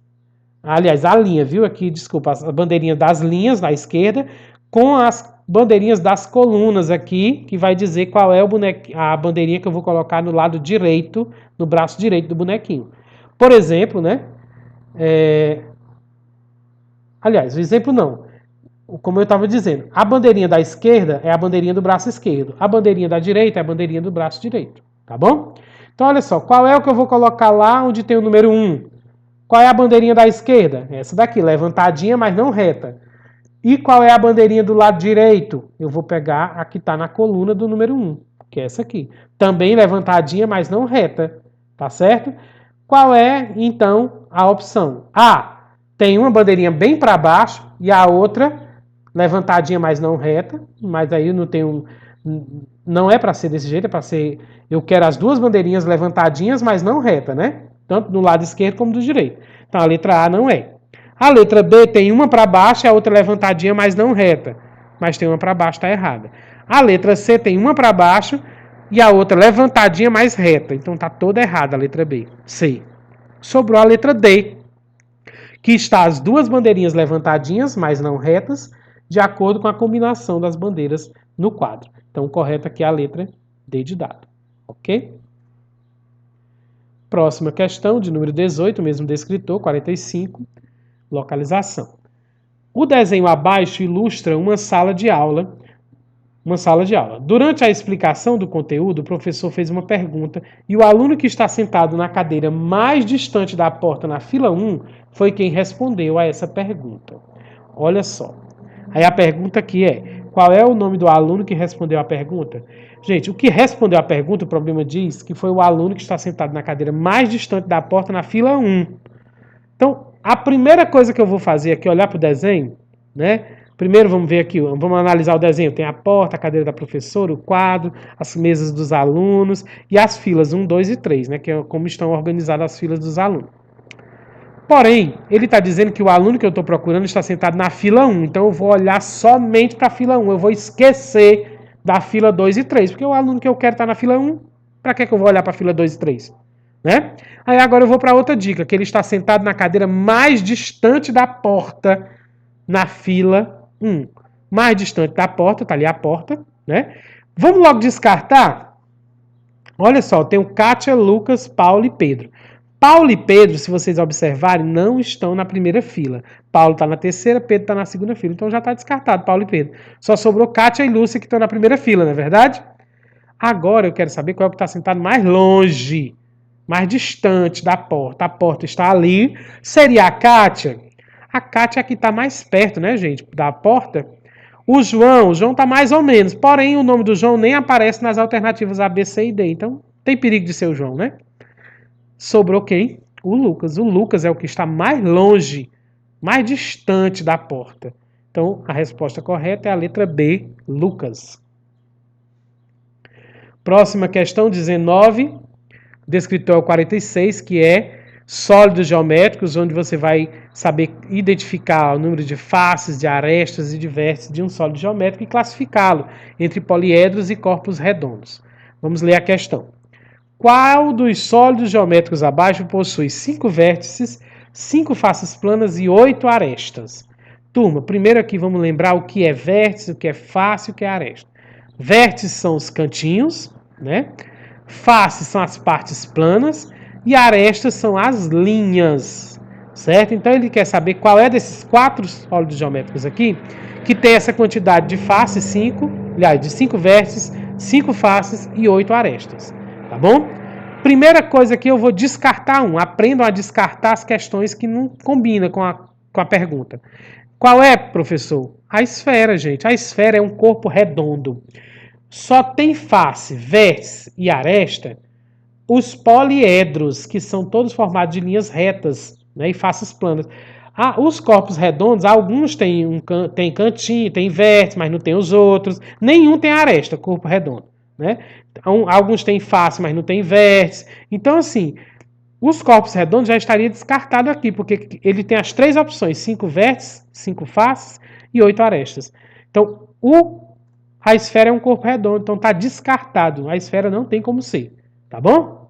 aliás, a linha, viu? Aqui, desculpa, a bandeirinha das linhas na esquerda, com as bandeirinhas das colunas aqui, que vai dizer qual é a bandeirinha que eu vou colocar no lado direito, no braço direito do bonequinho. Por exemplo, né? Aliás, o exemplo não. Como eu estava dizendo, a bandeirinha da esquerda é a bandeirinha do braço esquerdo. A bandeirinha da direita é a bandeirinha do braço direito. Tá bom? Então, olha só. Qual é o que eu vou colocar lá onde tem o número 1? Qual é a bandeirinha da esquerda? Essa daqui, levantadinha, mas não reta. E qual é a bandeirinha do lado direito? Eu vou pegar a que está na coluna do número 1, que é essa aqui. Também levantadinha, mas não reta. Tá certo? Qual é, então, a opção? A, tem uma bandeirinha bem para baixo e a outra levantadinha, mas não reta. Mas aí não tem um... Não é para ser desse jeito, é para ser... Eu quero as duas bandeirinhas levantadinhas, mas não reta, né? Tanto do lado esquerdo como do direito. Então a letra A não é. A letra B tem uma para baixo e a outra levantadinha, mas não reta. Mas tem uma para baixo, está errada. A letra C tem uma para baixo e a outra levantadinha, mais reta. Então tá toda errada a letra B. C. Sobrou a letra D, que está as duas bandeirinhas levantadinhas, mas não retas, de acordo com a combinação das bandeiras no quadro. Então, o correto aqui é a letra D de dado. Ok? Próxima questão, de número 18, mesmo descritor, 45, localização. O desenho abaixo ilustra uma sala de aula. Durante a explicação do conteúdo, o professor fez uma pergunta e o aluno que está sentado na cadeira mais distante da porta na fila 1 foi quem respondeu a essa pergunta. Olha só. Aí a pergunta aqui é: qual é o nome do aluno que respondeu a pergunta? Gente, o que respondeu a pergunta, o problema diz que foi o aluno que está sentado na cadeira mais distante da porta na fila 1. Então, a primeira coisa que eu vou fazer aqui é olhar para o desenho, né? Primeiro vamos ver aqui, vamos analisar o desenho. Tem a porta, a cadeira da professora, o quadro, as mesas dos alunos e as filas 1, 2 e 3, né? Que é como estão organizadas as filas dos alunos. Porém, ele está dizendo que o aluno que eu estou procurando está sentado na fila 1. Então eu vou olhar somente para a fila 1. Eu vou esquecer da fila 2 e 3. Porque o aluno que eu quero está na fila 1. Para que eu vou olhar para a fila 2 e 3? Né? Aí agora eu vou para outra dica, que ele está sentado na cadeira mais distante da porta na fila 1. Mais distante da porta, tá ali a porta, né? Vamos logo descartar? Olha só, tem o Kátia, Lucas, Paulo e Pedro. Paulo e Pedro, se vocês observarem, não estão na primeira fila. Paulo está na terceira, Pedro está na segunda fila. Então já está descartado Paulo e Pedro. Só sobrou Kátia e Lúcia que estão na primeira fila, não é verdade? Agora eu quero saber qual é o que está sentado mais longe, mais distante da porta. A porta está ali. Seria a Kátia? A Kátia é a que está mais perto, né, gente, da porta. O João está mais ou menos. Porém, o nome do João nem aparece nas alternativas A, B, C e D. Então, tem perigo de ser o João, né? Sobrou quem? O Lucas. O Lucas é o que está mais longe, mais distante da porta. Então, a resposta correta é a letra B, Lucas. Próxima questão, 19. Descritor 46, que é sólidos geométricos, onde você vai saber identificar o número de faces, de arestas e de vértices de um sólido geométrico e classificá-lo entre poliedros e corpos redondos. Vamos ler a questão. Qual dos sólidos geométricos abaixo possui 5 vértices, 5 faces planas e 8 arestas? Turma, primeiro aqui vamos lembrar o que é vértice, o que é face e o que é aresta. Vértices são os cantinhos, né? Faces são as partes planas e arestas são as linhas, certo? Então ele quer saber qual é desses 4 sólidos geométricos aqui que tem essa quantidade de faces, 5, aliás, de 5 vértices, 5 faces e 8 arestas, tá bom? Primeira coisa que eu vou descartar um. Aprendam a descartar as questões que não combinam com a pergunta. Qual é, professor? A esfera, gente. A esfera é um corpo redondo. Só tem face, vértice e aresta os poliedros, que são todos formados de linhas retas, né, e faces planas. Os corpos redondos, alguns têm cantinho, tem vértice, mas não tem os outros. Nenhum tem aresta, corpo redondo. Né? Alguns têm face, mas não tem vértice. Então, assim, os corpos redondos já estaria descartado aqui, porque ele tem as 3 opções: 5 vértices, 5 faces e 8 arestas. Então, a esfera é um corpo redondo, então está descartado. A esfera não tem como ser, tá bom?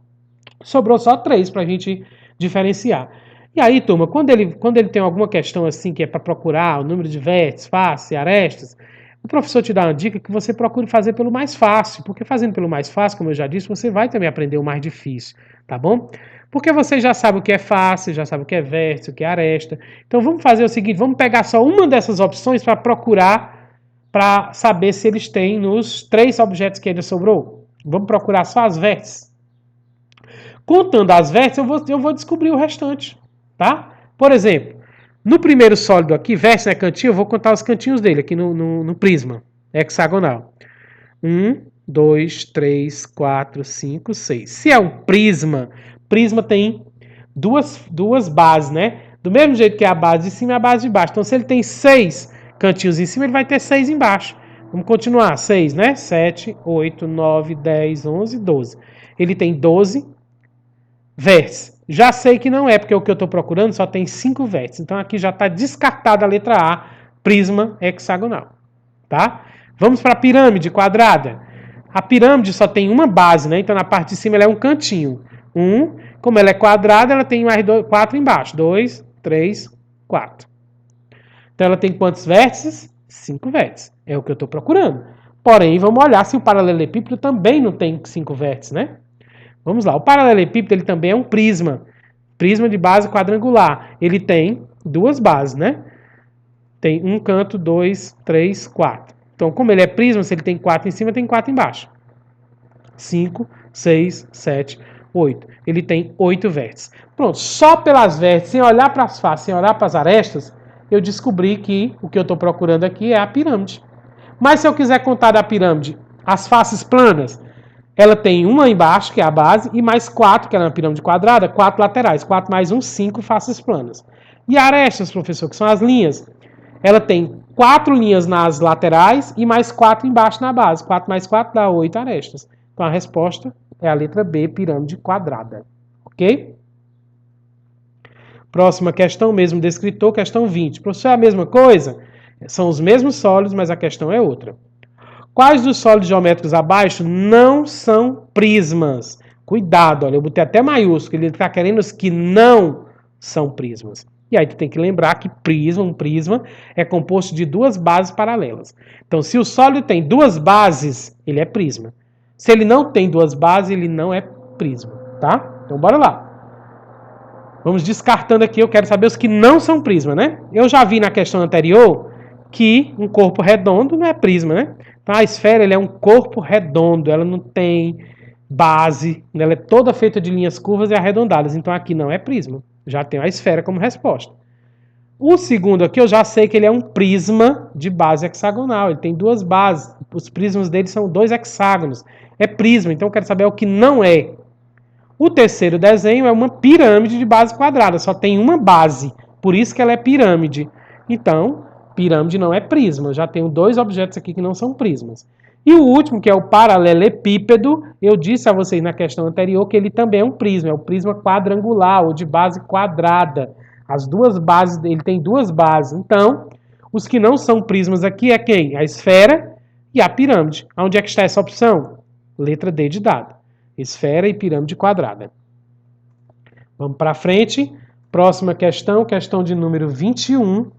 Sobrou só 3 para a gente diferenciar. E aí, turma, quando ele tem alguma questão assim que é para procurar o número de vértices, faces e arestas, o professor te dá uma dica que você procure fazer pelo mais fácil, porque fazendo pelo mais fácil, como eu já disse, você vai também aprender o mais difícil, tá bom? Porque você já sabe o que é face, já sabe o que é vértice, o que é aresta. Então vamos fazer o seguinte, vamos pegar só uma dessas opções para procurar, para saber se eles têm nos 3 objetos que ainda sobrou. Vamos procurar só as vértices. Contando as vértices, eu vou descobrir o restante, tá? Por exemplo, no primeiro sólido aqui, vértice é cantinho, eu vou contar os cantinhos dele aqui no prisma hexagonal. 1, 2, 3, 4, 5, 6. Se é um prisma tem duas bases, né? Do mesmo jeito que é a base de cima é a base de baixo. Então, se ele tem 6 cantinhos em cima, ele vai ter 6 embaixo. Vamos continuar. 6, né? 7, 8, 9, 10, 11, 12. Ele tem 12 vértices. Já sei que não é, porque o que eu estou procurando só tem 5 vértices. Então, aqui já está descartada a letra A, prisma hexagonal. Tá? Vamos para a pirâmide quadrada. A pirâmide só tem uma base, né? Então, na parte de cima ela é um cantinho. Como ela é quadrada, ela tem mais 4 embaixo. 2, 3, 4. Então, ela tem quantos vértices? 5 vértices. É o que eu estou procurando. Porém, vamos olhar se o paralelepípedo também não tem 5 vértices, né? Vamos lá. O paralelepípedo ele também é um prisma. Prisma de base quadrangular. Ele tem duas bases, né? Tem um canto, 2, 3, 4. Então, como ele é prisma, se ele tem 4 em cima, tem 4 embaixo. 5, 6, 7, 8. Ele tem 8 vértices. Pronto, só pelas vértices, sem olhar para as faces, sem olhar para as arestas, eu descobri que o que eu estou procurando aqui é a pirâmide. Mas se eu quiser contar da pirâmide as faces planas, ela tem uma embaixo, que é a base, e mais 4, que é uma pirâmide quadrada, 4 laterais. 4 mais 1, 5 faces planas. E arestas, professor, que são as linhas. Ela tem 4 linhas nas laterais e mais 4 embaixo na base. 4 mais 4 dá 8 arestas. Então a resposta é a letra B, pirâmide quadrada. Ok? Próxima questão, mesmo descritor, questão 20. Professor, é a mesma coisa? São os mesmos sólidos, mas a questão é outra. Quais dos sólidos geométricos abaixo não são prismas? Cuidado, olha, eu botei até maiúsculo, ele está querendo os que não são prismas. E aí tu tem que lembrar que um prisma, é composto de duas bases paralelas. Então, se o sólido tem duas bases, ele é prisma. Se ele não tem duas bases, ele não é prisma, tá? Então, bora lá. Vamos descartando aqui, eu quero saber os que não são prisma, né? Eu já vi na questão anterior que um corpo redondo não é prisma, né? Então, a esfera ele é um corpo redondo, ela não tem base, ela é toda feita de linhas curvas e arredondadas. Então, aqui não é prisma. Já tenho a esfera como resposta. O segundo aqui, eu já sei que ele é um prisma de base hexagonal. Ele tem duas bases. Os prismas dele são 2 hexágonos. É prisma, então eu quero saber o que não é. O terceiro desenho é uma pirâmide de base quadrada. Só tem uma base. Por isso que ela é pirâmide. Então, pirâmide não é prisma. Eu já tenho 2 objetos aqui que não são prismas. E o último, que é o paralelepípedo, eu disse a vocês na questão anterior que ele também é um prisma. É o prisma quadrangular ou de base quadrada. As duas bases, ele tem duas bases. Então, os que não são prismas aqui é quem? A esfera e a pirâmide. Onde é que está essa opção? Letra D de dado. Esfera e pirâmide quadrada. Vamos para frente. Próxima questão, questão de número 21.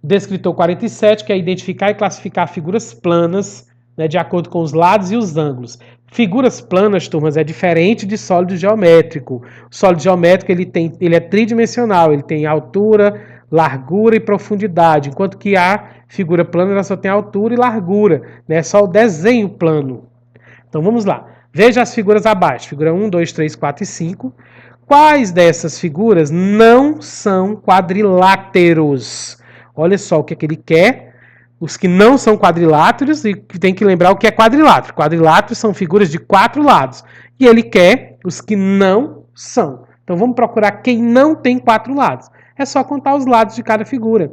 Descritor 47, que é identificar e classificar figuras planas, né, de acordo com os lados e os ângulos. Figuras planas, turmas, é diferente de sólido geométrico. O sólido geométrico ele é tridimensional, ele tem altura, largura e profundidade, enquanto que a figura plana ela só tem altura e largura, né, é só o desenho plano. Então vamos lá. Veja as figuras abaixo. Figura 1, 2, 3, 4 e 5. Quais dessas figuras não são quadriláteros? Olha só o que é que ele quer. Os que não são quadriláteros, e tem que lembrar o que é quadrilátero. Quadriláteros são figuras de 4 lados. E ele quer os que não são. Então vamos procurar quem não tem 4 lados. É só contar os lados de cada figura.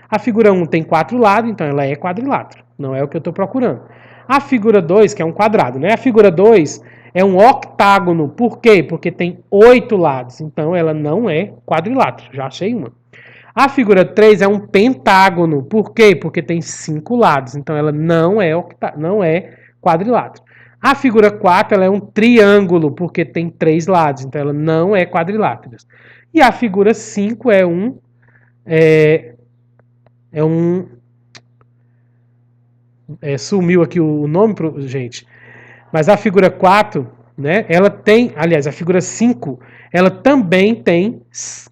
A figura 1 tem 4 lados, então ela é quadrilátero. Não é o que eu estou procurando. A figura 2, que é um quadrado, né? A figura 2 é um octágono. Por quê? Porque tem 8 lados. Então ela não é quadrilátero. Já achei uma. A figura 3 é um pentágono. Por quê? Porque tem 5 lados. Então ela não é quadrilátero. A figura 4 ela é um triângulo, porque tem 3 lados. Então ela não é quadrilátero. E a figura 5 sumiu aqui o nome, gente. Mas a figura 4, né? Ela tem, aliás, a figura 5, ela também tem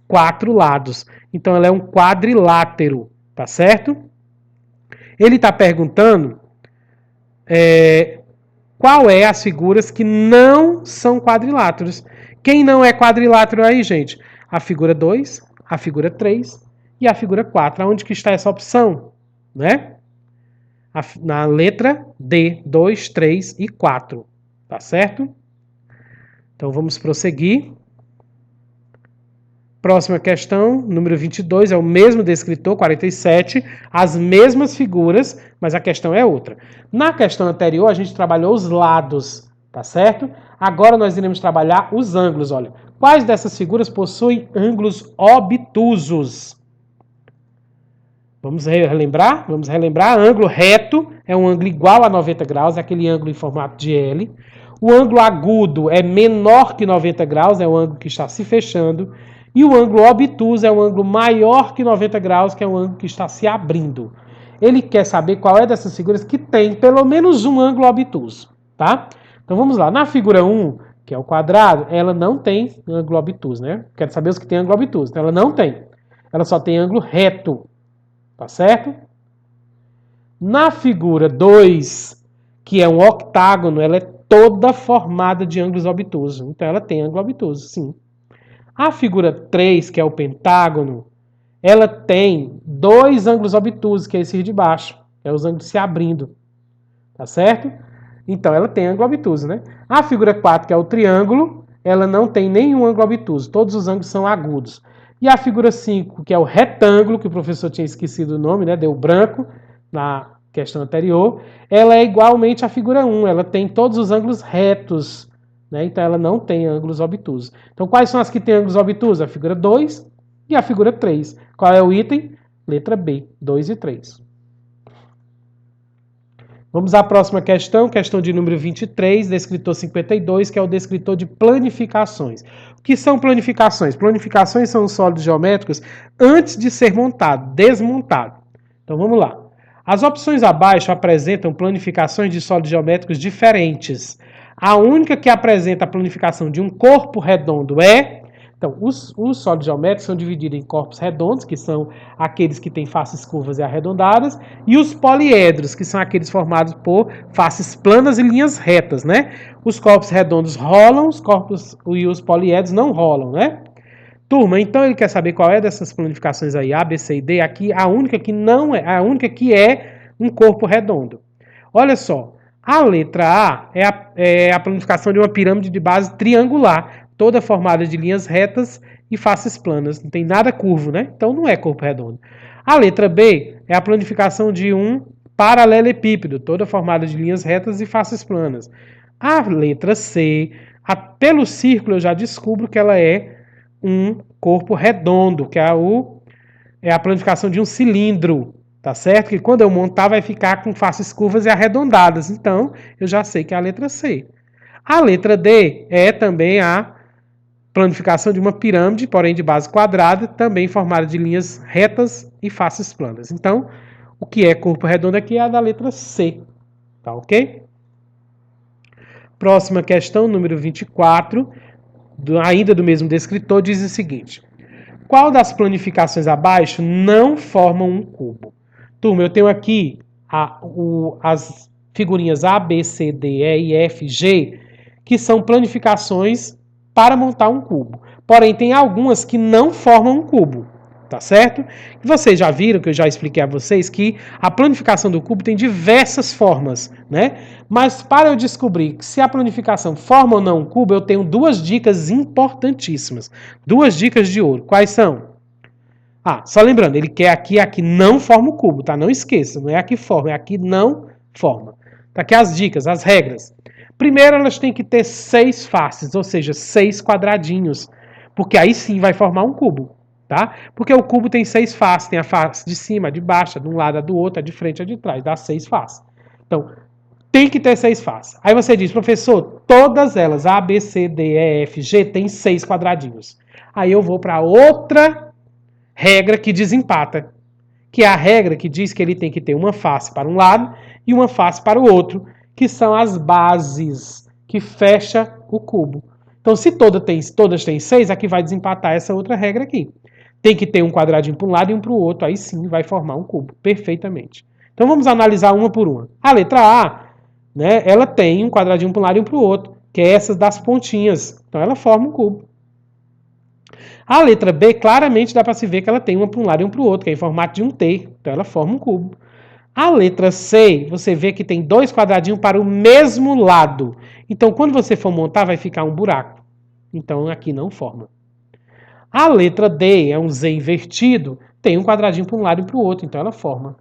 4 lados. Então ela é um quadrilátero, tá certo? Ele está perguntando qual é as figuras que não são quadriláteros. Quem não é quadrilátero aí, gente? A figura 2, a figura 3 e a figura 4. Onde que está essa opção? Né? Na letra D, 2, 3 e 4. Tá certo? Então vamos prosseguir. Próxima questão, número 22, é o mesmo descritor, 47, as mesmas figuras, mas a questão é outra. Na questão anterior, a gente trabalhou os lados, tá certo? Agora nós iremos trabalhar os ângulos, olha. Quais dessas figuras possuem ângulos obtusos? Vamos relembrar? Vamos relembrar. Ângulo reto é um ângulo igual a 90 graus, é aquele ângulo em formato de L. O ângulo agudo é menor que 90 graus, é o ângulo que está se fechando. E o ângulo obtuso é um ângulo maior que 90 graus, que é um ângulo que está se abrindo. Ele quer saber qual é dessas figuras que tem pelo menos um ângulo obtuso, tá? Então vamos lá. Na figura 1, que é o quadrado, ela não tem ângulo obtuso, né? Quero saber os que tem ângulo obtuso. Então ela não tem. Ela só tem ângulo reto, tá certo? Na figura 2, que é um octágono, ela é toda formada de ângulos obtusos. Então ela tem ângulo obtuso, sim. A figura 3, que é o pentágono, ela tem dois ângulos obtusos, que é esse de baixo, que é os ângulos se abrindo, tá certo? Então ela tem ângulo obtuso, né? A figura 4, que é o triângulo, ela não tem nenhum ângulo obtuso, todos os ângulos são agudos. E a figura 5, que é o retângulo, que o professor tinha esquecido o nome, né? Deu branco na questão anterior, ela é igualmente à figura 1, ela tem todos os ângulos retos, né? Então ela não tem ângulos obtusos. Então quais são as que têm ângulos obtusos? A figura 2 e a figura 3. Qual é o item? Letra B, 2 e 3. Vamos à próxima questão de número 23, descritor 52, que é o descritor de planificações. O que são planificações? Planificações são os sólidos geométricos antes de ser montado, desmontado. Então vamos lá. As opções abaixo apresentam planificações de sólidos geométricos diferentes. A única que apresenta a planificação de um corpo redondo é... Então, os sólidos geométricos são divididos em corpos redondos, que são aqueles que têm faces curvas e arredondadas, e os poliedros, que são aqueles formados por faces planas e linhas retas, né? Os corpos redondos rolam, os corpos e os poliedros não rolam, né? Turma, então ele quer saber qual é dessas planificações aí, A, B, C e D. Aqui a única que não é, a única que é um corpo redondo. Olha só, a letra A é a planificação de uma pirâmide de base triangular, toda formada de linhas retas e faces planas. Não tem nada curvo, né? Então não é corpo redondo. A letra B é a planificação de um paralelepípedo, toda formada de linhas retas e faces planas. A letra C, pelo círculo eu já descubro que ela é um corpo redondo, que é a planificação de um cilindro, tá certo? Que quando eu montar vai ficar com faces curvas e arredondadas. Então eu já sei que é a letra C. A letra D é também a planificação de uma pirâmide, porém de base quadrada, também formada de linhas retas e faces planas. Então, o que é corpo redondo aqui é a da letra C, tá ok? Próxima questão, número 24, ainda do mesmo descritor, diz o seguinte: qual das planificações abaixo não formam um cubo? Turma, eu tenho aqui as figurinhas A, B, C, D, E, F, G, que são planificações para montar um cubo. Porém, tem algumas que não formam um cubo, tá certo? E vocês já viram, que eu já expliquei a vocês, que a planificação do cubo tem diversas formas, né? Mas para eu descobrir se a planificação forma ou não um cubo, eu tenho duas dicas importantíssimas. Duas dicas de ouro. Quais são? Só lembrando, ele quer aqui, a que não forma o cubo, tá? Não esqueça, não é a que forma, é a que não forma. Tá aqui as dicas, as regras. Primeiro, elas têm que ter 6 faces, ou seja, 6 quadradinhos, porque aí sim vai formar um cubo, tá? Porque o cubo tem 6 faces, tem a face de cima, a de baixo, a de um lado, a do outro, a de frente, a de trás, dá 6 faces. Então, tem que ter 6 faces. Aí você diz, professor, todas elas, A, B, C, D, E, F, G, tem 6 quadradinhos. Aí eu vou para outra regra que desempata, que é a regra que diz que ele tem que ter uma face para um lado e uma face para o outro, que são as bases que fecha o cubo. Então, se todas têm 6, aqui vai desempatar essa outra regra aqui. Tem que ter um quadradinho para um lado e um para o outro, aí sim vai formar um cubo, perfeitamente. Então, vamos analisar uma por uma. A letra A, né, ela tem um quadradinho para um lado e um para o outro, que é essa das pontinhas. Então, ela forma um cubo. A letra B, claramente dá para se ver que ela tem uma para um lado e um para o outro, que é em formato de um T. Então, ela forma um cubo. A letra C, você vê que tem 2 quadradinhos para o mesmo lado. Então, quando você for montar, vai ficar um buraco. Então, aqui não forma. A letra D é um Z invertido, tem um quadradinho para um lado e para o outro, então ela forma.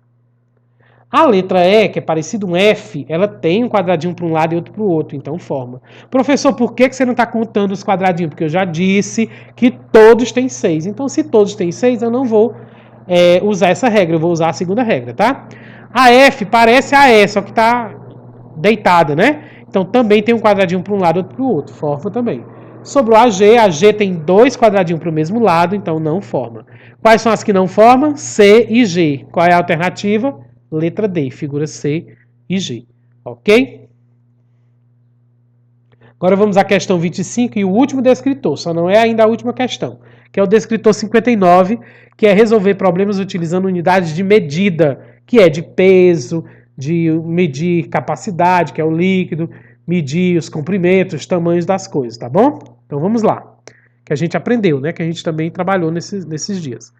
A letra E, que é parecido um F, ela tem um quadradinho para um lado e outro para o outro, então forma. Professor, por que você não está contando os quadradinhos? Porque eu já disse que todos têm 6. Então, se todos têm 6, eu não vou usar essa regra, eu vou usar a segunda regra, tá? A F parece a E, só que está deitada, né? Então, também tem um quadradinho para um lado e outro para o outro, forma também. Sobrou a G tem dois quadradinhos para o mesmo lado, então não forma. Quais são as que não formam? C e G. Qual é a alternativa? Letra D, figura C e G. Ok? Agora vamos à questão 25 e o último descritor, só não é ainda a última questão, que é o descritor 59, que é resolver problemas utilizando unidades de medida, que é de peso, de medir capacidade, que é o líquido, medir os comprimentos, os tamanhos das coisas, tá bom? Então vamos lá, que a gente aprendeu, né? Que a gente também trabalhou nesses dias.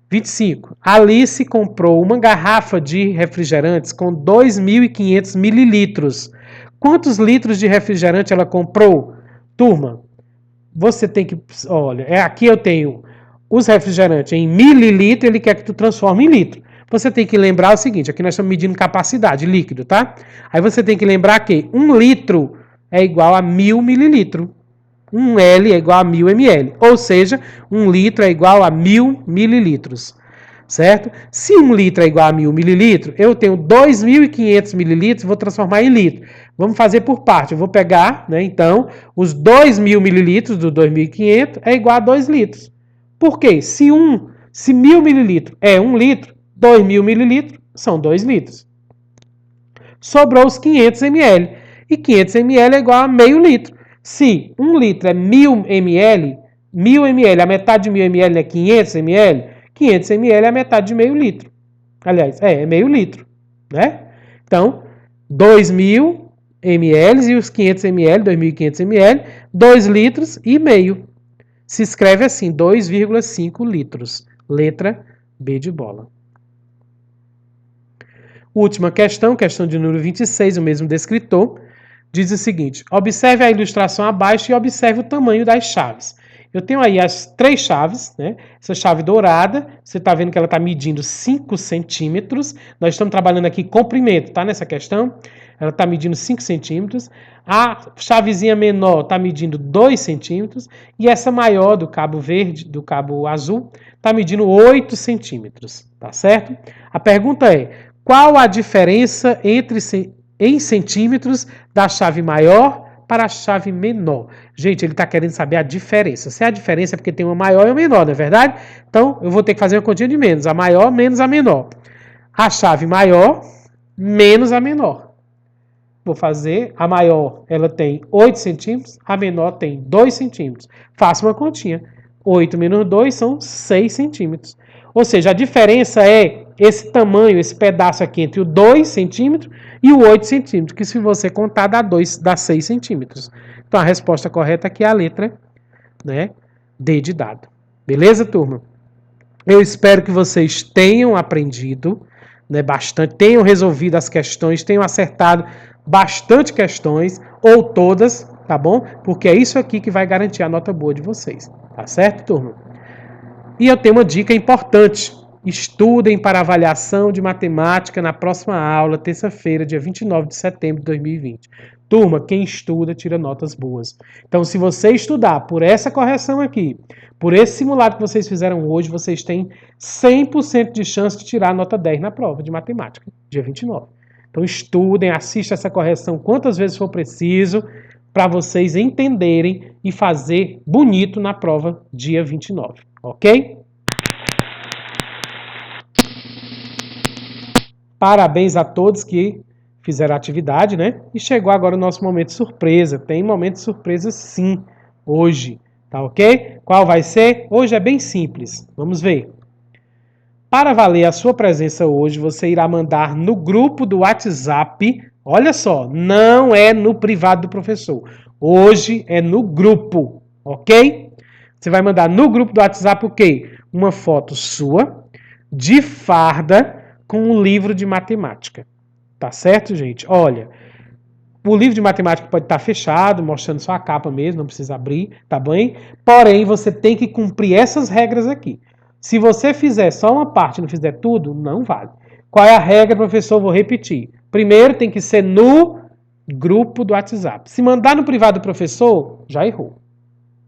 25. Alice comprou uma garrafa de refrigerantes com 2.500 mililitros. Quantos litros de refrigerante ela comprou? Turma, você tem que... Olha, aqui eu tenho os refrigerantes em mililitro, ele quer que tu transforme em litro. Você tem que lembrar o seguinte, aqui nós estamos medindo capacidade, líquido, tá? Aí você tem que lembrar que 1 litro é igual a 1.000 mililitros. 1 L é igual a 1.000 ml, ou seja, 1 litro é igual a 1.000 mililitros, certo? Se 1 litro é igual a 1.000 mililitros, eu tenho 2.500 mililitros, vou transformar em litro. Vamos fazer por parte, eu vou pegar, né, então, os 2.000 mililitros do 2.500 é igual a 2 litros. Por quê? Se 1.000 mililitros é 1 litro, 2.000 mililitros são 2 litros. Sobrou os 500 ml, e 500 ml é igual a meio litro. Se 1 litro é 1.000 ml, 1.000 ml, a metade de 1.000 ml é 500 ml, 500 ml é a metade de meio litro. Aliás, é meio litro, né? Então, 2.000 ml e os 500 ml, 2.500 ml, 2 litros e meio. Se escreve assim, 2,5 litros. Letra B de bola. Última questão, questão de número 26, o mesmo descritor. Diz o seguinte, observe a ilustração abaixo e observe o tamanho das chaves. Eu tenho aí as 3 chaves, né? Essa chave dourada, você está vendo que ela está medindo 5 centímetros. Nós estamos trabalhando aqui comprimento, tá? Nessa questão, ela está medindo 5 centímetros. A chavezinha menor está medindo 2 centímetros. E essa maior, do cabo verde, do cabo azul, está medindo 8 centímetros, tá certo? A pergunta é, qual a diferença em centímetros da chave maior para a chave menor? Gente, ele está querendo saber a diferença. Se a diferença é porque tem uma maior e uma menor, não é verdade? Então, eu vou ter que fazer uma continha de menos. A maior menos a menor. A chave maior menos a menor. Vou fazer a maior, ela tem 8 centímetros, a menor tem 2 centímetros. Faço uma continha. 8 menos 2 são 6 centímetros. Ou seja, a diferença é esse tamanho, esse pedaço aqui entre o 2 centímetros e o 8 centímetros, que se você contar dá 6 centímetros. Então a resposta correta aqui é a letra, né, D de dado. Beleza, turma? Eu espero que vocês tenham aprendido, né, bastante, tenham resolvido as questões, tenham acertado bastante questões, ou todas, tá bom? Porque é isso aqui que vai garantir a nota boa de vocês. Tá certo, turma? E eu tenho uma dica importante. Estudem para avaliação de matemática na próxima aula, terça-feira, dia 29 de setembro de 2020. Turma, quem estuda tira notas boas. Então, se você estudar por essa correção aqui, por esse simulado que vocês fizeram hoje, vocês têm 100% de chance de tirar a nota 10 na prova de matemática, dia 29. Então, estudem, assistam essa correção quantas vezes for preciso, para vocês entenderem e fazer bonito na prova dia 29. Ok? Parabéns a todos que fizeram a atividade, né? E chegou agora o nosso momento surpresa. Tem momento surpresa sim, hoje. Tá ok? Qual vai ser? Hoje é bem simples. Vamos ver. Para valer a sua presença hoje, você irá mandar no grupo do WhatsApp. Olha só, não é no privado do professor. Hoje é no grupo, ok? Você vai mandar no grupo do WhatsApp o quê? Uma foto sua de farda com um livro de matemática. Tá certo, gente? Olha, O livro de matemática pode estar fechado, mostrando só a capa mesmo, não precisa abrir, tá bem? Porém, você tem que cumprir essas regras aqui. Se você fizer só uma parte e não fizer tudo, não vale. Qual é a regra, professor? Vou repetir. Primeiro, tem que ser no grupo do WhatsApp. Se mandar no privado do professor, já errou.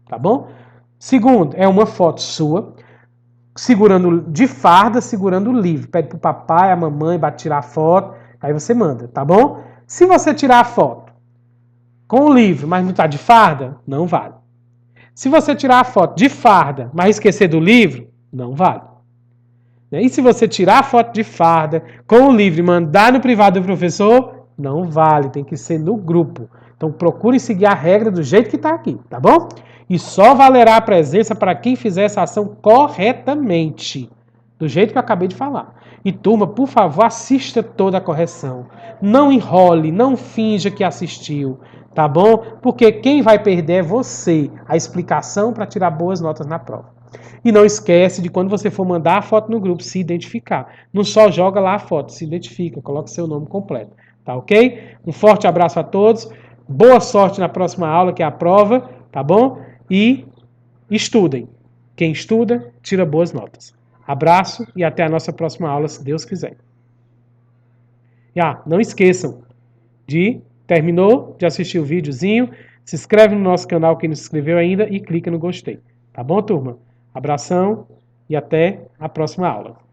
Tá bom? Segundo, é uma foto sua, segurando de farda, segurando o livro. Pede pro papai, a mamãe, para tirar a foto, aí você manda, tá bom? Se você tirar a foto com o livro, mas não tá de farda, não vale. Se você tirar a foto de farda, mas esquecer do livro, não vale. E se você tirar a foto de farda com o livro e mandar no privado do professor, não vale, tem que ser no grupo. Então procure seguir a regra do jeito que está aqui, tá bom? E só valerá a presença para quem fizer essa ação corretamente, do jeito que eu acabei de falar. E turma, por favor, assista toda a correção. Não enrole, não finja que assistiu, tá bom? Porque quem vai perder é você, a explicação para tirar boas notas na prova. E não esquece de quando você for mandar a foto no grupo, se identificar. Não só joga lá a foto, se identifica, coloca seu nome completo. Tá ok? Um forte abraço a todos. Boa sorte na próxima aula, que é a prova, tá bom? E estudem. Quem estuda, tira boas notas. Abraço e até a nossa próxima aula, se Deus quiser. E não esqueçam de, terminou de assistir o videozinho, se inscreve no nosso canal quem não se inscreveu ainda e clica no gostei. Tá bom, turma? Abração e até a próxima aula.